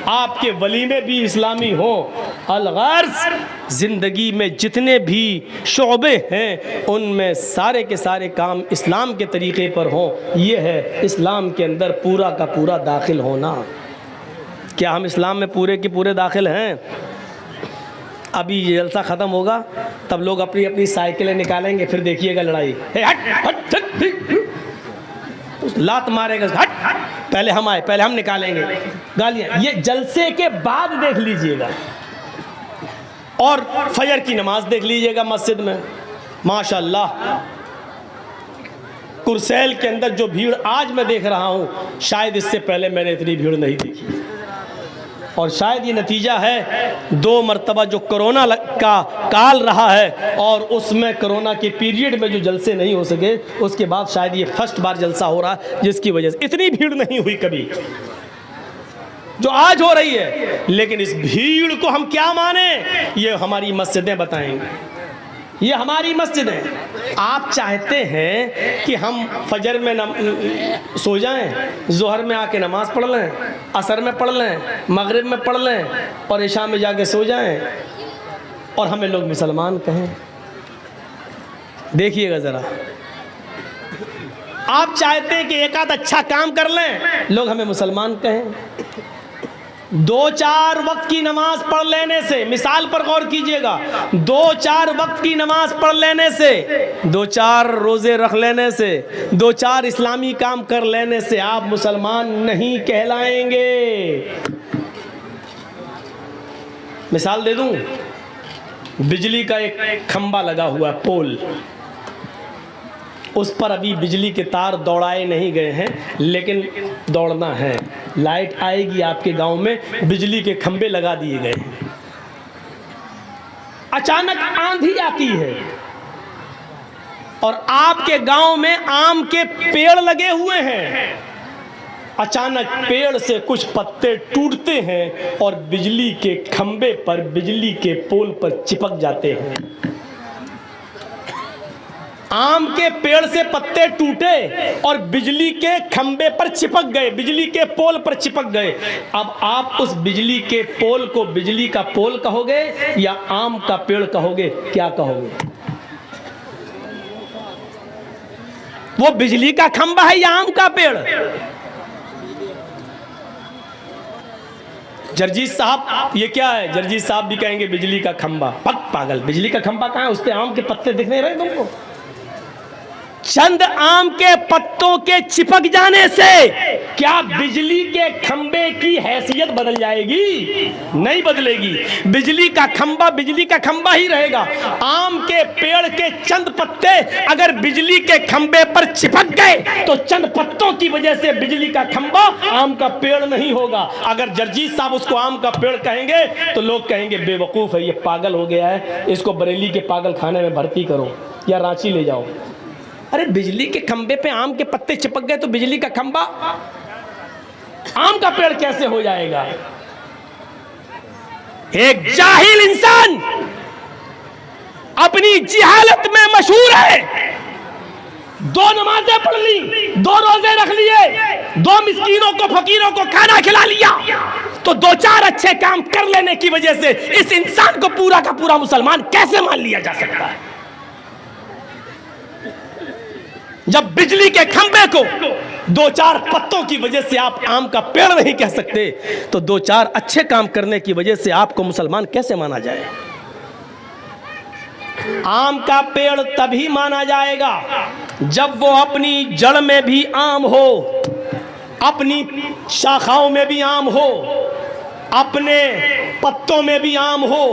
आपके वलीमे भी इस्लामी हो। अलगर्ज़ ज़िंदगी में जितने भी शोबे हैं उनमें सारे के सारे काम इस्लाम के तरीक़े पर हों। ये है इस्लाम के अंदर पूरा का पूरा दाखिल होना। क्या हम इस्लाम में पूरे के पूरे दाखिल हैं? अभी ये जलसा ख़त्म होगा तब लोग अपनी अपनी साइकिलें निकालेंगे, फिर देखिएगा लड़ाई, लात मारेगा, हट हट, पहले हम आए, पहले हम निकालेंगे गालियाँ। ये जलसे के बाद देख लीजिएगा। और फजर की नमाज देख लीजिएगा मस्जिद में, माशाअल्लाह कुरसैल के अंदर जो भीड़ आज मैं देख रहा हूँ, शायद इससे पहले मैंने इतनी भीड़ नहीं देखी। और शायद ये नतीजा है 2 मरतबा जो कोरोना का काल रहा है और उसमें कोरोना के पीरियड में जो जलसे नहीं हो सके, उसके बाद शायद ये फर्स्ट बार जलसा हो रहा है जिसकी वजह से इतनी भीड़ नहीं हुई कभी जो आज हो रही है। लेकिन इस भीड़ को हम क्या माने, ये हमारी मस्जिदें बताएंगे, ये हमारी मस्जिदें। आप चाहते हैं कि हम फजर में सो जाएं, ज़ोहर में आके नमाज पढ़ लें, असर में पढ़ लें, मगरिब में पढ़ लें और इशा में जाके सो जाएं और हमें लोग मुसलमान कहें? देखिएगा ज़रा, आप चाहते हैं कि एक आध अच्छा काम कर लें, लोग हमें मुसलमान कहें। 2-4 वक्त की नमाज पढ़ लेने से, मिसाल पर गौर कीजिएगा, 2-4 वक्त की नमाज पढ़ लेने से, 2-4 रोज़े रख लेने से, 2-4 इस्लामी काम कर लेने से आप मुसलमान नहीं कहलाएंगे। मिसाल दे दूं, बिजली का एक खंबा लगा हुआ है, पोल, उस पर अभी बिजली के तार दौड़ाए नहीं गए हैं, लेकिन दौड़ना है। लाइट आएगी आपके गांव में, बिजली के खंबे लगा दिए गए हैं। अचानक आंधी आती है और आपके गांव में आम के पेड़ लगे हुए हैं। अचानक पेड़ से कुछ पत्ते टूटते हैं और बिजली के खंबे पर, बिजली के पोल पर चिपक जाते हैं। आम के पेड़ से पत्ते टूटे और बिजली के खंबे पर चिपक गए, बिजली के पोल पर चिपक गए। अब आप उस बिजली के पोल को बिजली का पोल कहोगे या आम का पेड़ कहोगे? क्या कहोगे? वो बिजली का खंबा है या आम का पेड़? जर्जीत साहब, ये क्या है? जर्जीत साहब भी कहेंगे बिजली का खंबा। पक पागल, बिजली का खंबा कहाँ है? उस पे आम के पत्ते दिख नहीं रहे तुमको? चंद आम के पत्तों के चिपक जाने से क्या बिजली के खंबे की हैसियत बदल जाएगी? नहीं बदलेगी। बिजली का खंबा बिजली का खंबा ही रहेगा। आम के पेड़ के चंद पत्ते अगर बिजली के खंबे पर चिपक गए तो चंद पत्तों की वजह से बिजली का खंबा आम का पेड़ नहीं होगा। अगर जर्जीत साहब उसको आम का पेड़ कहेंगे तो लोग कहेंगे बेवकूफ है, ये पागल हो गया है, इसको बरेली के पागल खाने में भर्ती करो या रांची ले जाओ। अरे बिजली के खंबे पे आम के पत्ते चिपक गए तो बिजली का खंबा आम का पेड़ कैसे हो जाएगा? एक जाहिल इंसान अपनी जिहालत में मशहूर है। 2 नमाजें पढ़ ली, 2 रोजे रख लिए, 2 मिस्कीनों को, फकीरों को खाना खिला लिया, तो 2-4 अच्छे काम कर लेने की वजह से इस इंसान को पूरा का पूरा मुसलमान कैसे मान लिया जा सकता है? जब बिजली के खंबे को 2-4 पत्तों की वजह से आप आम का पेड़ नहीं कह सकते, तो 2-4 अच्छे काम करने की वजह से आपको मुसलमान कैसे माना जाए? आम का पेड़ तभी माना जाएगा जब वो अपनी जड़ में भी आम हो, अपनी शाखाओं में भी आम हो, अपने पत्तों में भी आम हो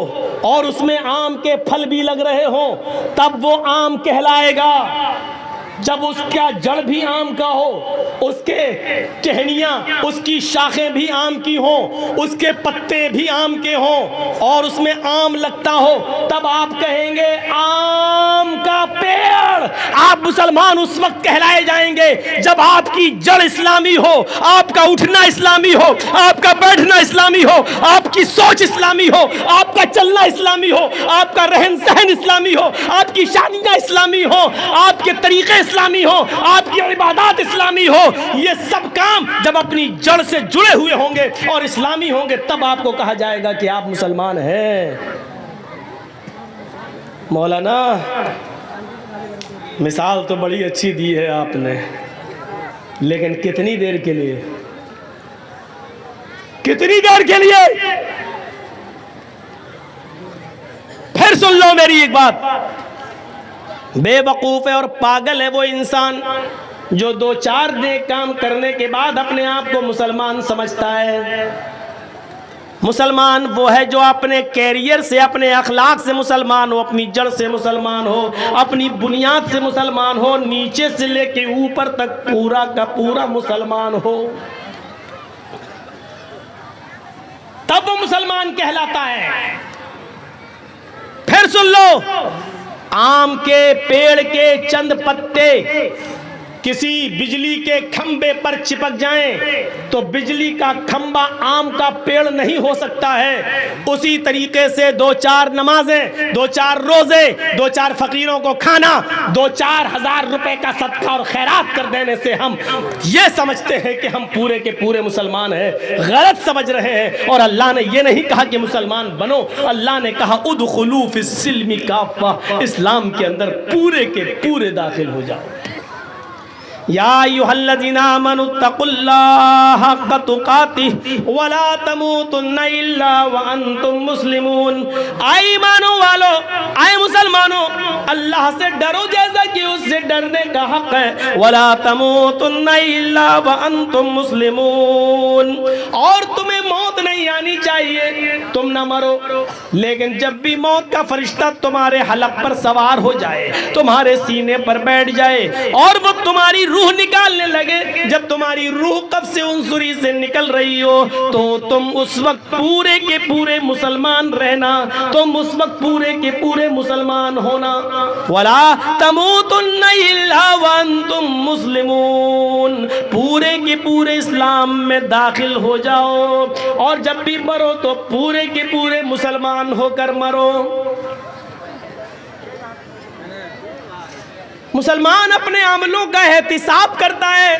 और उसमें आम के फल भी लग रहे हो, तब वो आम कहलाएगा। जब उसका जड़ भी आम का हो, उसके टहनियाँ, उसकी शाखें भी आम की हो, उसके पत्ते भी आम के हों और उसमें आम लगता हो, तब आप कहेंगे आम का पेड़। आप मुसलमान उस वक्त कहलाए जाएंगे जब आपकी जड़ इस्लामी हो, आपका उठना इस्लामी हो, आपका बैठना इस्लामी हो, आपकी सोच इस्लामी हो, आपका चलना इस्लामी हो, आपका रहन सहन इस्लामी हो, आपकी शादियाँ इस्लामी हो, आपके तरीके इस्लामी हो, आपकी इबादत इस्लामी हो। ये सब काम जब अपनी जड़ से जुड़े हुए होंगे और इस्लामी होंगे, तब आपको कहा जाएगा कि आप मुसलमान हैं। मौलाना, मिसाल तो बड़ी अच्छी दी है आपने, लेकिन कितनी देर के लिए? कितनी देर के लिए? फिर सुन लो मेरी एक बात। बेवकूफ है और पागल है वो इंसान जो 2-4 नेक काम करने के बाद अपने आप को मुसलमान समझता है। मुसलमान वो है जो अपने कैरियर से, अपने अखलाक से मुसलमान हो, अपनी जड़ से मुसलमान हो, अपनी बुनियाद से मुसलमान हो, नीचे से लेके ऊपर तक पूरा का पूरा मुसलमान हो, तब वो मुसलमान कहलाता है। फिर सुन लो, आम के पेड़ के चंद पत्ते किसी बिजली के खंबे पर चिपक जाएं तो बिजली का खंबा आम का पेड़ नहीं हो सकता है। उसी तरीके से 2-4 नमाजें, 2-4 रोजे, 2-4 फकीरों को खाना, 2-4 हज़ार रुपए का सदका और खैरात कर देने से हम ये समझते हैं कि हम पूरे के पूरे मुसलमान हैं। गलत समझ रहे हैं। और अल्लाह ने ये नहीं कहा कि मुसलमान बनो, अल्लाह ने कहा उदखुलू फिस्सिल्मि काफ़ा, इस्लाम के अंदर पूरे के पूरे दाखिल हो जाओ। या अय्युहल्लज़ीना आमनुत्तकुल्लाह हक़्क़ तुक़ातिह वला तमूतुन्ना इल्ला व अंतुम मुस्लिमून। आए ईमानों वालों, आए मुसलमानों, अल्लाह से डरो जैसा कि उससे डरने का हक है। वला तमूतुन्ना इल्ला व अंतुम मुस्लिमून, और तुम्हें मौत नहीं आनी जानी चाहिए, तुम ना मरो। लेकिन जब भी मौत का फरिश्ता तुम्हारे हलक पर सवार हो जाए, तुम्हारे सीने पर बैठ जाए और वो तुम्हारी रूह निकालने लगे, जब तुम्हारी रूह कब से उनसुरी से निकल रही हो, तो तुम उस वक्त पूरे के पूरे मुसलमान रहना, तुम उस वक्त पूरे के पूरे मुसलमान होना। वला तमूतुन्ना इल्ला व अंतुम मुस्लिमून, पूरे के पूरे इस्लाम में दाखिल हो जाओ, और जब भी मरो तो पूरे के पूरे मुसलमान होकर मरो। मुसलमान अपने अमलों का एहतिसाब करता है,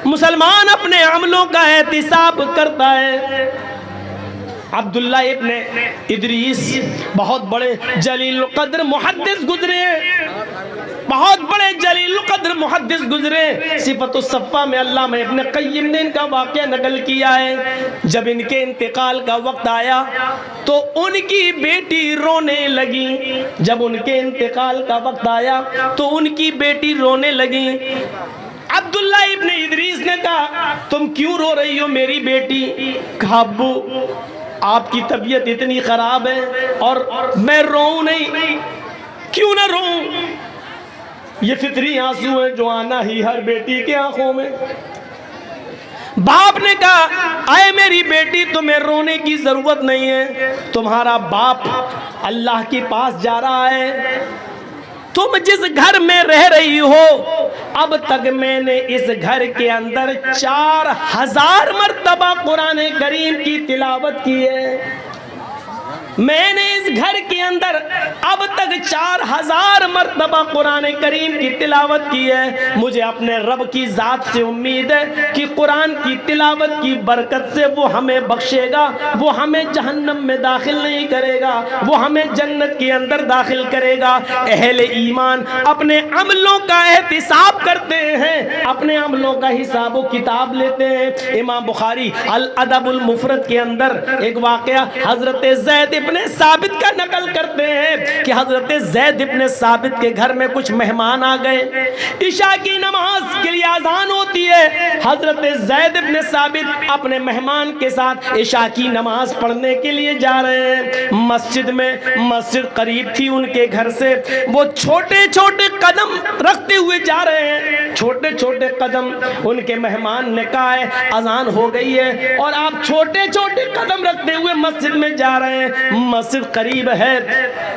मुसलमान अपने अमलों का एहतिसाब करता है। अब्दुल्ला इब्ने इदरीस बहुत बड़े जलील कद्र मुहद्दिस गुजरे, बहुत बड़े जलील कद्र मुहद्दिस गुजरे। सिफतुस सफ़ा में अल्लामा इब्ने क़य्यिम ने इनका वाक़या नकल किया है। जब इनके इंतकाल का वक्त आया तो उनकी बेटी रोने लगी। जब उनके इंतकाल का वक्त आया तो उनकी बेटी रोने लगी। अब्दुल्ला इब्ने इदरीस ने कहा, तुम क्यों रो रही हो मेरी बेटी? कहा, अब्बू आपकी तबीयत इतनी खराब है और मैं रोऊं नहीं, क्यों ना रोऊं? ये फितरी आंसू है जो आना ही हर बेटी के आंखों में। बाप ने कहा, आए मेरी बेटी, तुम्हें रोने की जरूरत नहीं है, तुम्हारा बाप अल्लाह के पास जा रहा है। तुम जिस घर में रह रही हो, अब तक मैंने इस घर के अंदर 4000 मर्तबा कुरान करीम की तिलावत की है। मैंने इस घर के अंदर अब तक 4000 मर्तबा कुरान करीम की तिलावत की है। मुझे अपने रब की ज़ात से उम्मीद है कि कुरान की तिलावत की बरकत से वो हमें बख्शेगा, वो हमें जहन्नम में दाखिल नहीं करेगा, वो हमें जन्नत के अंदर दाखिल करेगा। अहले ईमान अपने अमलों का एहतिसाब करते हैं, अपने अमलों का हिसाब व किताब लेते हैं। इमाम बुखारी अल अदबुल मुफरद के अंदर एक वाक़या हज़रत ज़ैद इब्ने साबित का नकल करते हैं कि हजरत ज़ैद इब्ने साबित के घर में कुछ मेहमान आ गए। इशा की नमाज के लिए अजान होती है। हजरत ज़ैद इब्ने साबित अपने मेहमान के साथ इशा की नमाज पढ़ने के लिए जा रहे हैं। मस्जिद में, मस्जिद करीब थी उनके घर से, वो छोटे छोटे कदम रखते हुए जा रहे हैं, छोटे छोटे कदम। उनके मेहमान ने कहा है अजान हो गई है और आप छोटे छोटे कदम रखते हुए मस्जिद में जा रहे हैं, मस्जिद करीब है,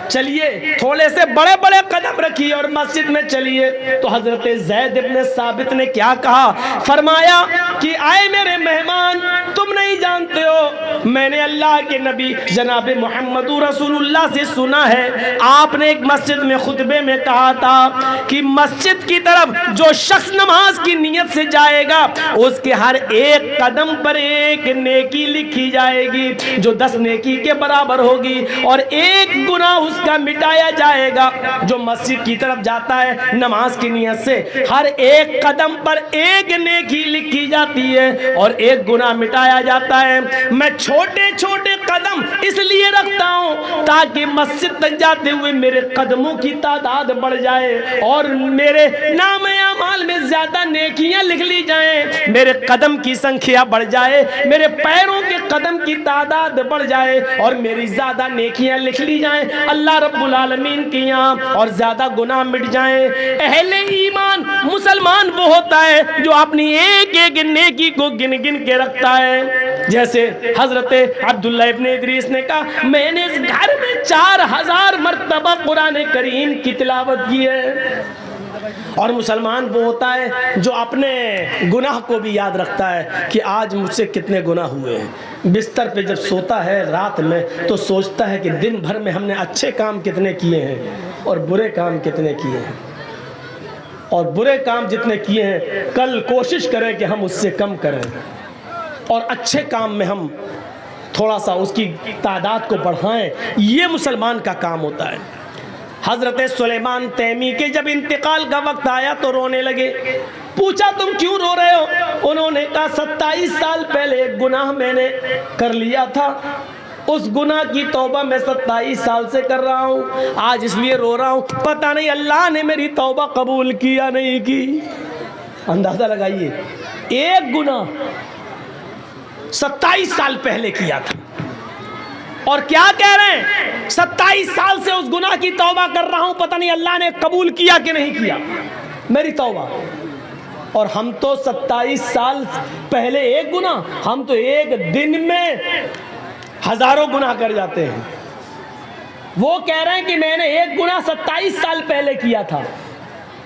चलिए थोड़े से बड़े बड़े कदम रखिए और मस्जिद में चलिए। तो हजरत ज़ैद इब्ने साबित ने क्या कहा? फरमाया कि आए मेरे मेहमान, तुम नहीं जानते हो, मैंने अल्लाह के नबी जनाब मोहम्मद रसूलुल्लाह से सुना है, आपने एक मस्जिद में खुतबे में कहा था कि मस्जिद की तरफ जो शख्स नमाज की नियत से जाएगा उसके हर एक कदम पर एक नेकी लिखी जाएगी जो 10 नेकी के बराबर होगी, और एक गुनाह उसका मिटाया जाएगा। जो मस्जिद की तरफ जाता है नमाज की नियत से, हर एक कदम पर एक नेकी लिखी जाती है और एक गुनाह मिटाया जाता है। मैं छोटे छोटे कदम इसलिए रखता हूँ ताकि मस्जिद तक जाते हुए मेरे कदमों की तादाद बढ़ जाए और मेरे नामे अमाल में ज्यादा नेकियां लिख ली जाएं, मेरे कदम की संख्या बढ़ जाए, मेरे पैरों के कदम की तादाद बढ़ जाए और मेरी ज्यादा नेकियां लिख ली जाएं अल्लाह रब्बुल आलमीन की यहाँ, और ज्यादा गुनाह मिट जाएं। अहले ईमान मुसलमान वो होता है जो अपनी एक एक नेकी को गिन गिन के रखता है। जैसे हजरत अब्दुल्ला इब्ने इदरीस ने कहा, मैंने इस घर में 4000 मर्तबा कुरान करीम की तिलावत की है। और मुसलमान वो होता है जो अपने गुनाह को भी याद रखता है कि आज मुझसे कितने गुनाह हुए हैं। बिस्तर पे जब सोता है रात में तो सोचता है कि दिन भर में हमने अच्छे काम कितने किए हैं और बुरे काम कितने किए हैं, और बुरे काम जितने किए हैं कल कोशिश करें कि हम उससे कम करें और अच्छे काम में हम थोड़ा सा उसकी तादाद को बढ़ाएं। ये मुसलमान का काम होता है। हजरत सुलेमान तैमी के जब इंतकाल का वक्त आया तो रोने लगे। पूछा, तुम क्यों रो रहे हो? उन्होंने कहा, 27 साल पहले एक गुनाह मैंने कर लिया था, उस गुनाह की तौबा मैं 27 साल से कर रहा हूँ, आज इसलिए रो रहा हूँ, पता नहीं अल्लाह ने मेरी तौबा कबूल की या नहीं की। अंदाजा लगाइए, एक गुनाह 27 साल पहले किया था। और क्या कह रहे हैं, 27 साल से उस गुनाह की तौबा कर रहा हूं, पता नहीं अल्लाह ने कबूल किया कि नहीं किया मेरी तौबा। और हम तो 27 साल पहले एक गुनाह, हम तो एक दिन में हजारों गुनाह कर जाते हैं। वो कह रहे हैं कि मैंने एक गुनाह 27 साल पहले किया था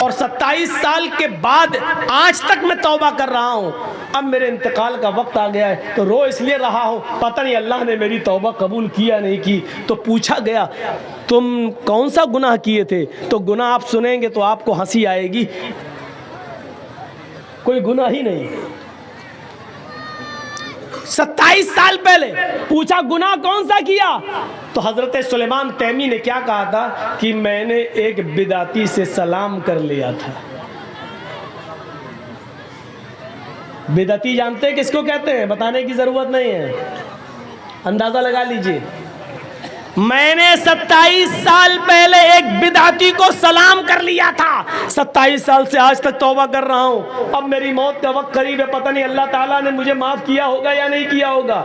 और 27 साल के बाद आज तक मैं तौबा कर रहा हूं। अब मेरे इंतकाल का वक्त आ गया है तो रो इसलिए रहा हूं, पता नहीं अल्लाह ने मेरी तौबा कबूल किया नहीं की। तो पूछा गया तुम कौन सा गुनाह किए थे, तो गुनाह आप सुनेंगे तो आपको हंसी आएगी, कोई गुनाह ही नहीं। 27 साल पहले पूछा गुनाह कौन सा किया, तो हजरत सुलेमान तैमी ने क्या कहा था कि मैंने एक बिदाती से सलाम कर लिया था। बिदाती जानते हैं किसको कहते हैं, बताने की जरूरत नहीं है, अंदाजा लगा लीजिए। मैंने 27 साल पहले एक बिदाती को सलाम कर लिया था, 27 साल से आज तक तौबा कर रहा हूं। अब मेरी मौत का वक्त करीब है, पता नहीं अल्लाह ताला ने मुझे माफ किया होगा या नहीं किया होगा।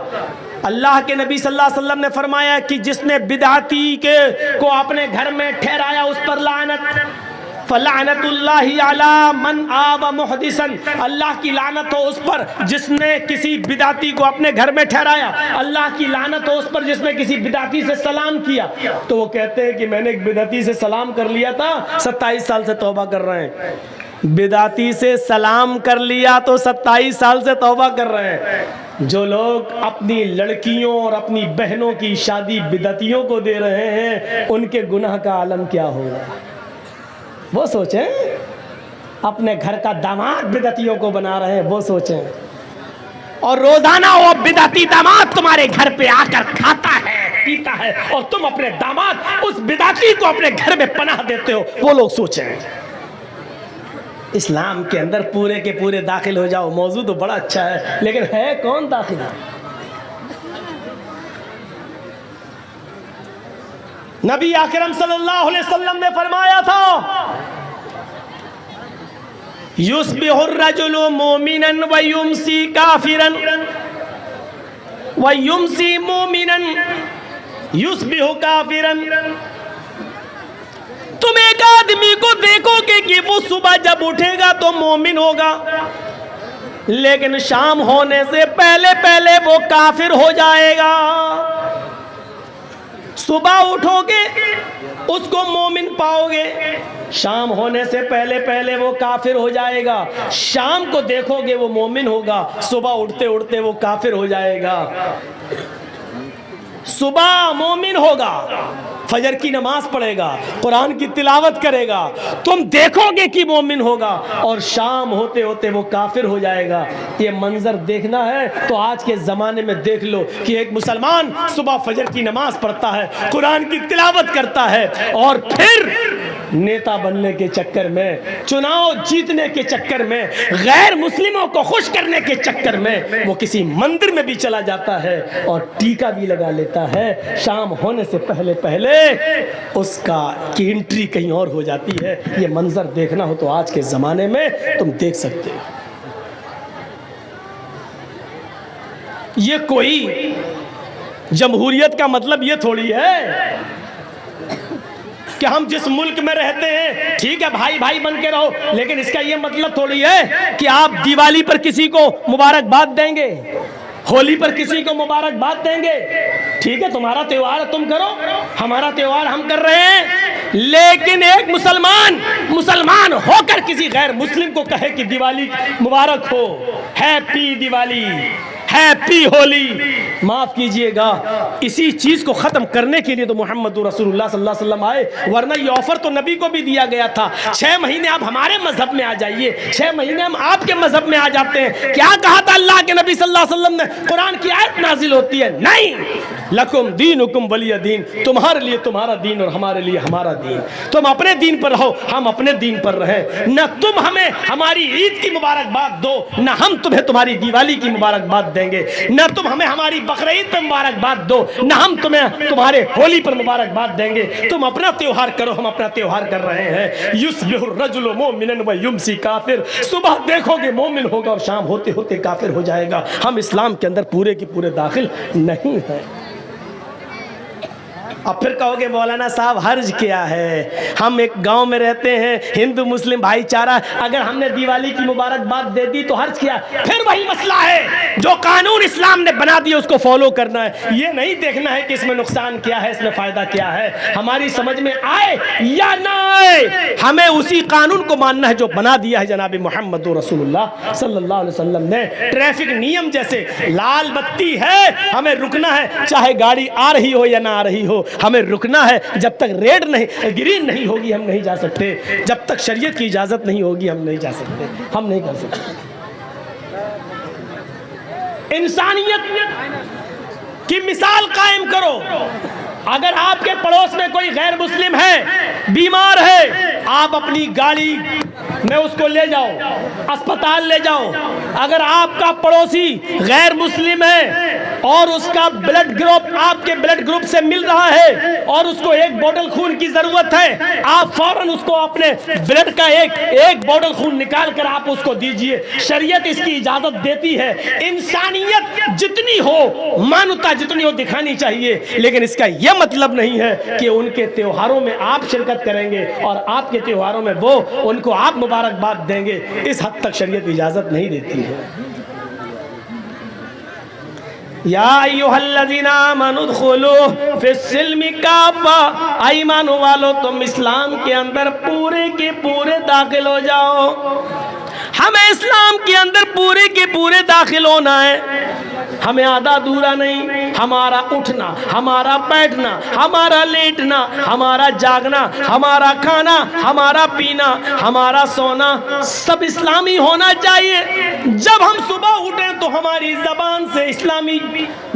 अल्लाह के नबी सल्लल्लाहु अलैहि वसल्लम ने फरमाया कि जिसने बिदाती के को अपने घर में ठहराया उस पर लानत, फलानतुल्लाहि अला मन आवा मुहदिसन, अल्लाह की लानत हो उस पर जिसने किसी बिदाती को अपने घर में ठहराया, अल्लाह की लानत हो उस पर जिसने किसी बिदाती से सलाम किया। तो वो कहते हैं कि मैंने एक बिदाती से सलाम कर लिया था, 27 साल से तौबा कर रहे हैं। बिदाती से सलाम कर लिया तो 27 साल से तौबा कर रहे हैं। जो लोग अपनी लड़कियों और अपनी बहनों की शादी बिदातियों को दे रहे हैं, उनके गुनाह का आलम क्या होगा वो सोचें। अपने घर का दामाद बिदतियों को बना रहे हैं वो सोचें, और रोजाना वो बिदती दामाद तुम्हारे घर पे आकर खाता है पीता है और तुम अपने दामाद उस बिदती को अपने घर में पनाह देते हो, वो लोग सोचें। इस्लाम के अंदर पूरे के पूरे दाखिल हो जाओ, मौजू तो बड़ा अच्छा है लेकिन है कौन दाखिल? नबी अकरम सल्लल्लाहु अलैहि वसल्लम ने फरमाया था, युस्बिहुर रजुलु मोमिनन व युमसी काफिरन व युमसी मोमिनन युस्बिहु काफिरन। तुम एक आदमी को देखोगे कि वो सुबह जब उठेगा तो मोमिन होगा, लेकिन शाम होने से पहले पहले वो काफिर हो जाएगा। सुबह उठोगे उसको मोमिन पाओगे, शाम होने से पहले पहले वो काफिर हो जाएगा। शाम को देखोगे वो मोमिन होगा, सुबह उठते उठते वो काफिर हो जाएगा। सुबह मोमिन होगा, फजर की नमाज पढ़ेगा, कुरान की तिलावत करेगा, तुम देखोगे कि मोमिन होगा, और शाम होते होते वो काफिर हो जाएगा। ये मंजर देखना है तो आज के ज़माने में देख लो कि एक मुसलमान सुबह फजर की नमाज पढ़ता है, कुरान की तिलावत करता है, और फिर नेता बनने के चक्कर में, चुनाव जीतने के चक्कर में, गैर मुस्लिमों को खुश करने के चक्कर में वो किसी मंदिर में भी चला जाता है और टीका भी लगा लेता है। शाम होने से पहले पहले उसका की एंट्री कहीं और हो जाती है। ये मंजर देखना हो तो आज के ज़माने में तुम देख सकते हो। ये कोई जमहूरियत का मतलब ये थोड़ी है कि हम जिस मुल्क में रहते हैं ठीक है भाई भाई बन के रहो, लेकिन इसका ये मतलब थोड़ी है कि आप दिवाली पर किसी को मुबारकबाद देंगे, होली पर किसी को मुबारकबाद देंगे। ठीक है तुम्हारा त्योहार तुम करो, हमारा त्योहार हम कर रहे हैं, लेकिन एक मुसलमान होकर किसी गैर मुस्लिम को कहे कि दिवाली मुबारक हो, हैप्पी दिवाली, हैप्पी होली, माफ कीजिएगा, इसी चीज को खत्म करने के लिए तो मोहम्मद रसूलुल्लाह सल्लल्लाहु अलैहि वसल्लम आए। वरना ये ऑफर तो नबी को भी दिया गया था, 6 महीने आप हमारे मजहब में आ जाइए, 6 महीने हम आपके मजहब में आ जाते हैं। क्या कहा था अल्लाह के नबी सल्लल्लाहु अलैहि वसल्लम ने? कुरान की आयत नाजिल होती है, नहीं लकुम दीनुकुम वलिय दीन, तुम्हारे लिए तुम्हारा दीन और हमारे लिए हमारा दीन। तुम अपने दीन पर रहो, हम अपने दीन पर रहें। न तुम हमें हमारी ईद की मुबारकबाद दो, न हम तुम्हें तुम्हारी दिवाली की मुबारकबाद देंगे, न तुम हमें हमारी बकरीद पे मुबारकबाद दो, ना हम तुम्हें तुम्हारे होली पर मुबारकबाद देंगे। तुम अपना त्योहार करो, हम अपना त्योहार कर रहे हैं। युस्बिहुर रजुलु मोमिनन व युमसी काफिर, सुबह देखोगे मोमिन होगा और शाम होते होते काफिर हो जाएगा। हम इस्लाम के अंदर पूरे के पूरे दाखिल नहीं है। अब फिर कहोगे मौलाना साहब हर्ज क्या है, हम एक गांव में रहते हैं, हिंदू मुस्लिम भाईचारा, अगर हमने दिवाली की मुबारकबाद दे दी तो हर्ज क्या? फिर वही मसला है, जो कानून इस्लाम ने बना दिया उसको फॉलो करना है। ये नहीं देखना है कि इसमें नुकसान क्या है, इसमें फायदा क्या है। हमारी समझ में आए या ना आए, हमें उसी कानून को मानना है जो बना दिया है जनाब मोहम्मद रसूलुल्लाह सल्लल्लाहु अलैहि वसल्लम ने। ट्रैफिक नियम जैसे लाल बत्ती है, हमें रुकना है, चाहे गाड़ी आ रही हो या ना आ रही हो, हमें रुकना है। जब तक रेड नहीं ग्रीन नहीं होगी हम नहीं जा सकते, जब तक शरीयत की इजाजत नहीं होगी हम नहीं जा सकते, हम नहीं कर सकते। इंसानियत की मिसाल कायम करो। अगर आपके पड़ोस में कोई गैर मुस्लिम है, बीमार है, आप अपनी गाड़ी में उसको ले जाओ, अस्पताल ले जाओ। अगर आपका पड़ोसी गैर मुस्लिम है और उसका ब्लड ग्रुप आपके ब्लड ग्रुप से मिल रहा है और उसको एक बोतल खून की जरूरत है, आप फौरन उसको अपने ब्लड का एक बोतल खून निकाल कर आप उसको दीजिए। शरीयत इसकी इजाजत देती है। इंसानियत जितनी हो, मानवता जितनी हो दिखानी चाहिए, लेकिन इसका यह मतलब नहीं है कि उनके त्योहारों में आप शिरकत करेंगे और आपके त्योहारों में वो उनको आप मुबारकबाद देंगे। इस हद तक शरीयत इजाजत नहीं देती है। या अय्युहल्लज़ीना आमनू उदखुलू फिस्सिल्मि काफ़ा, ईमान वालो तुम इस्लाम के अंदर पूरे के पूरे दाखिल हो जाओ। हमें इस्लाम के अंदर पूरे के पूरे दाखिल होना है। हमें आधा अधूरा नहीं, हमारा उठना, हमारा बैठना, हमारा लेटना, हमारा जागना, हमारा खाना, हमारा पीना, हमारा सोना सब इस्लामी होना चाहिए। जब हम सुबह उठें तो हमारी जबान से इस्लामी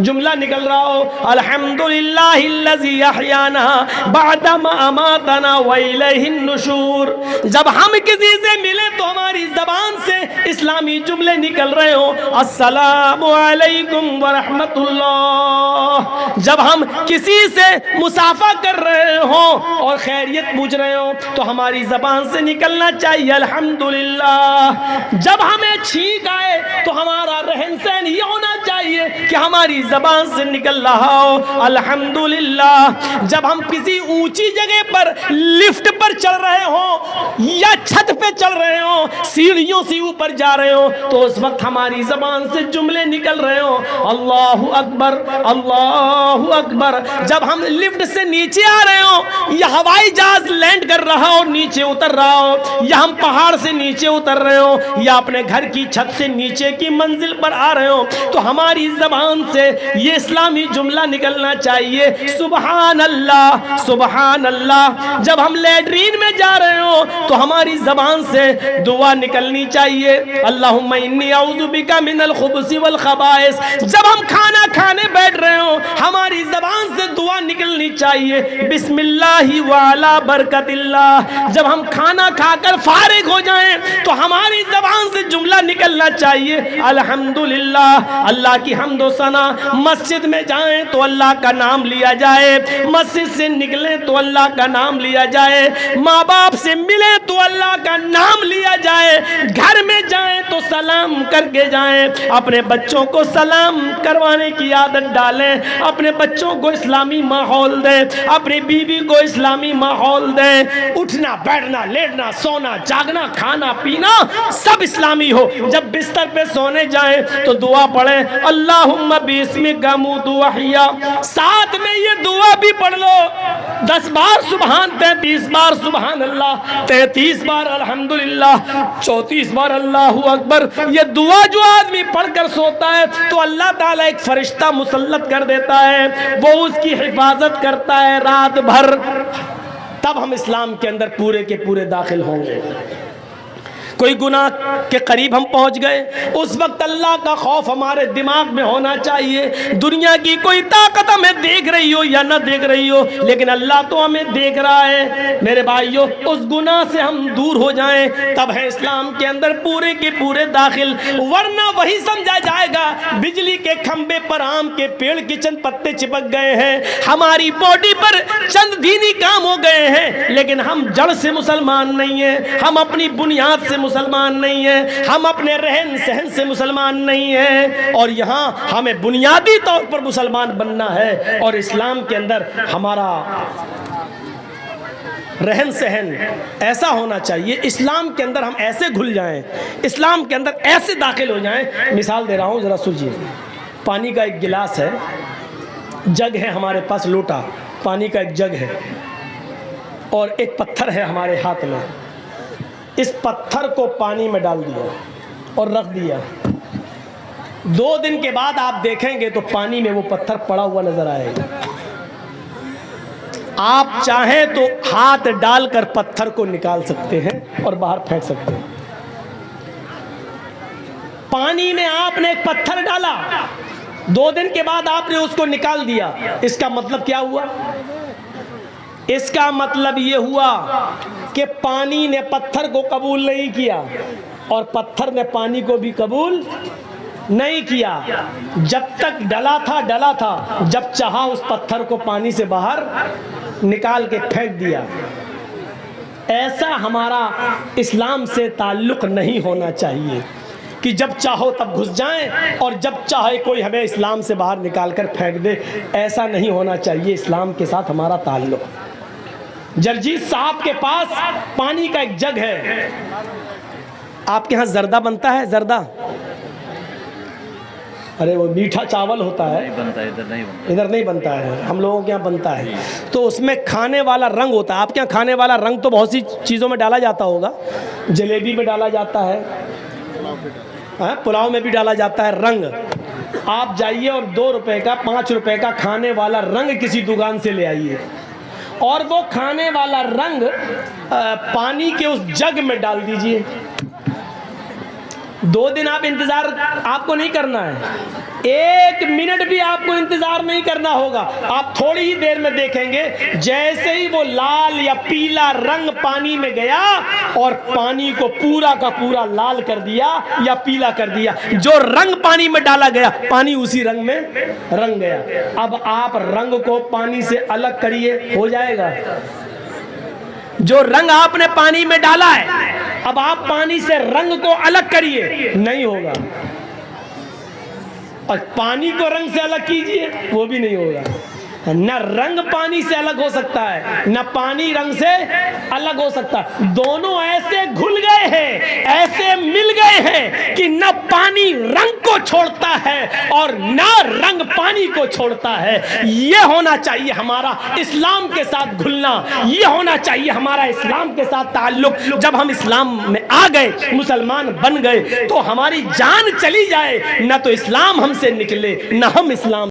जुमला निकल रहा हो, अल्हम्दुलिल्लाहिल्लज़ी अहयाना बअदा मा अमातना व इलैहिन नुशूर। जब हम किसी से मिले तो हमारी जबान से इस्लामी जुमले निकल रहे हो, अस्सलामु अलैकुम व रहमतुल्लाह। जब हम किसी से मुसाफा कर रहे हो और खैरियत पूछ रहे हो तो हमारी जबान से निकलना चाहिए अल्हम्दुलिल्लाह। जब हमें छींक आए तो हमारा रहन सहन ये होना चाहिए कि हमारी जबान से निकल रहा हो अल्हम्दुलिल्लाह। जब हम किसी ऊंची जगह पर लिफ्ट पर चल रहे हो या छत पे चल रहे हो, सीढ़ियों से ऊपर जा रहे हो, तो उस वक्त हमारी जबान से जुमले निकल रहे हो, अल्लाहु अकबर, अल्लाहु अकबर। जब हम लिफ्ट से नीचे आ रहे हो या हवाई जहाज लैंड कर रहा हो नीचे उतर रहा हो, या हम पहाड़ से नीचे उतर रहे हो या अपने घर की छत से नीचे की मंजिल पर आ रहे हो, तो हमारी जबान से ये इस्लामी जुमला निकलना चाहिए, सुबहान अल्लाह, सुबहान अल्लाह। जब हम लैट्रीन में जा रहे हो तो हमारी जबान से दुआ निकलनी चाहिए, अल्लाहुम्मा इन्नी औज़ु बिका मिनल खुबुसी वल खबाइस। जब हम खाना खाने बैठ रहे हो हमारी जबान से दुआ निकलनी चाहिए, बिस्मिल्लाहि व अला बरकतिल्लाह। जब हम खाना खाकर फारिग हो जाएं तो हमारी जबान से जुमला निकलना चाहिए, अल्हम्दुलिल्लाह। अल्लाह की हम्द व सना। मस्जिद में जाएं तो अल्लाह का नाम लिया जाए, मस्जिद से निकलें तो अल्लाह का नाम लिया जाए, माँ बाप से मिले तो अल्लाह का नाम लिया जाए, घर में जाएं तो सलाम करके जाएं, अपने बच्चों को सलाम करवाने की आदत डालें, अपने बच्चों को इस्लामी माहौल दें, अपनी बीवी को इस्लामी माहौल दें। उठना बैठना लेटना सोना जागना खाना पीना सब इस्लामी हो। जब बिस्तर पे सोने जाएं तो दुआ पढ़ें, अल्लाहुम्मा बिस्मिका अमूतु व अहया। साथ में ये दुआ भी पढ़ लो, 10 बार सुबहान, 33 बार सुबहान अल्लाह, 33 बार अल्हम्दुलिल्लाह, 34 बार अल्लाहु अकबर। ये दुआ जो आदमी पढ़कर सोता है तो अल्लाह ताला एक फरिश्ता मुसल्लत कर देता है, वो उसकी हिफाजत करता है रात भर। तब हम इस्लाम के अंदर पूरे के पूरे दाखिल होंगे। कोई गुनाह के करीब हम पहुंच गए, उस वक्त अल्लाह का खौफ हमारे दिमाग में होना चाहिए। दुनिया की कोई ताकत हमें देख रही हो या ना देख रही हो, लेकिन अल्लाह तो हमें देख रहा है। मेरे भाइयों, उस गुनाह से हम दूर हो जाएं, तब है इस्लाम के अंदर पूरे के पूरे दाखिल। वरना वही समझा जाएगा बिजली के खंबे पर आम के पेड़ के चंद पत्ते चिपक गए हैं, हमारी बॉडी पर चंद दीनी काम हो गए हैं, लेकिन हम जड़ से मुसलमान नहीं हैं, हम अपनी बुनियाद से मुसलमान नहीं हैं, हम अपने रहन सहन से मुसलमान नहीं हैं। और यहाँ हमें बुनियादी तौर पर मुसलमान बनना है, और इस्लाम के अंदर हमारा रहन सहन ऐसा होना चाहिए, इस्लाम के अंदर हम ऐसे घुल जाएं, इस्लाम के अंदर ऐसे दाखिल हो जाएं। मिसाल दे रहा हूँ, ज़रा सुनिए। पानी का एक गिलास है, जग है हमारे पास, लोटा पानी का एक जग है, और एक पत्थर है हमारे हाथ में। इस पत्थर को पानी में डाल दिया और रख दिया। 2 दिन के बाद आप देखेंगे तो पानी में वो पत्थर पड़ा हुआ नजर आएगा। आप चाहें तो हाथ डालकर पत्थर को निकाल सकते हैं और बाहर फेंक सकते हैं। पानी में आपने एक पत्थर डाला, 2 दिन के बाद आपने उसको निकाल दिया, इसका मतलब क्या हुआ? इसका मतलब ये हुआ कि पानी ने पत्थर को कबूल नहीं किया और पत्थर ने पानी को भी कबूल नहीं किया। जब तक डला था, जब चाहा उस पत्थर को पानी से बाहर निकाल के फेंक दिया। ऐसा हमारा इस्लाम से ताल्लुक़ नहीं होना चाहिए कि जब चाहो तब घुस जाएं और जब चाहे कोई हमें इस्लाम से बाहर निकाल कर फेंक दे। ऐसा नहीं होना चाहिए इस्लाम के साथ हमारा ताल्लुक़। जरजीत साहब के पास पानी का एक जग है। आपके यहाँ जर्दा बनता है? जर्दा, अरे वो मीठा चावल होता है, नहीं बनता, इधर नहीं बनता है, हम लोगों के यहाँ बनता है। तो उसमें खाने वाला रंग होता है। आपके यहाँ खाने वाला रंग तो बहुत सी चीज़ों में डाला जाता होगा, जलेबी में डाला जाता है, पुलाव में भी डाला जाता है रंग। आप जाइए और 2 रुपए का 5 रुपए का खाने वाला रंग किसी दुकान से ले आइए, और वो खाने वाला रंग पानी के उस जग में डाल दीजिए। 2 दिन आप इंतज़ार आपको नहीं करना है, 1 मिनट भी आपको इंतज़ार नहीं करना होगा। आप थोड़ी ही देर में देखेंगे जैसे ही वो लाल या पीला रंग पानी में गया और पानी को पूरा का पूरा लाल कर दिया या पीला कर दिया, जो रंग पानी में डाला गया पानी उसी रंग में रंग गया। अब आप रंग को पानी से अलग करिए, हो जाएगा? जो रंग आपने पानी में डाला है, अब आप पानी से रंग को अलग करिए, नहीं होगा। और पानी को रंग से अलग कीजिए, वो भी नहीं होगा। न रंग पानी से अलग हो सकता है, न पानी रंग से अलग हो सकता है। दोनों ऐसे घुल गए हैं, ऐसे मिल गए हैं कि न पानी रंग को छोड़ता है और न रंग पानी को छोड़ता है। ये होना चाहिए हमारा इस्लाम के साथ घुलना, ये होना चाहिए हमारा इस्लाम के साथ ताल्लुक। जब हम इस्लाम में आ गए, मुसलमान बन गए, तो हमारी जान चली जाए, न तो इस्लाम हमसे निकले, न हम इस्लाम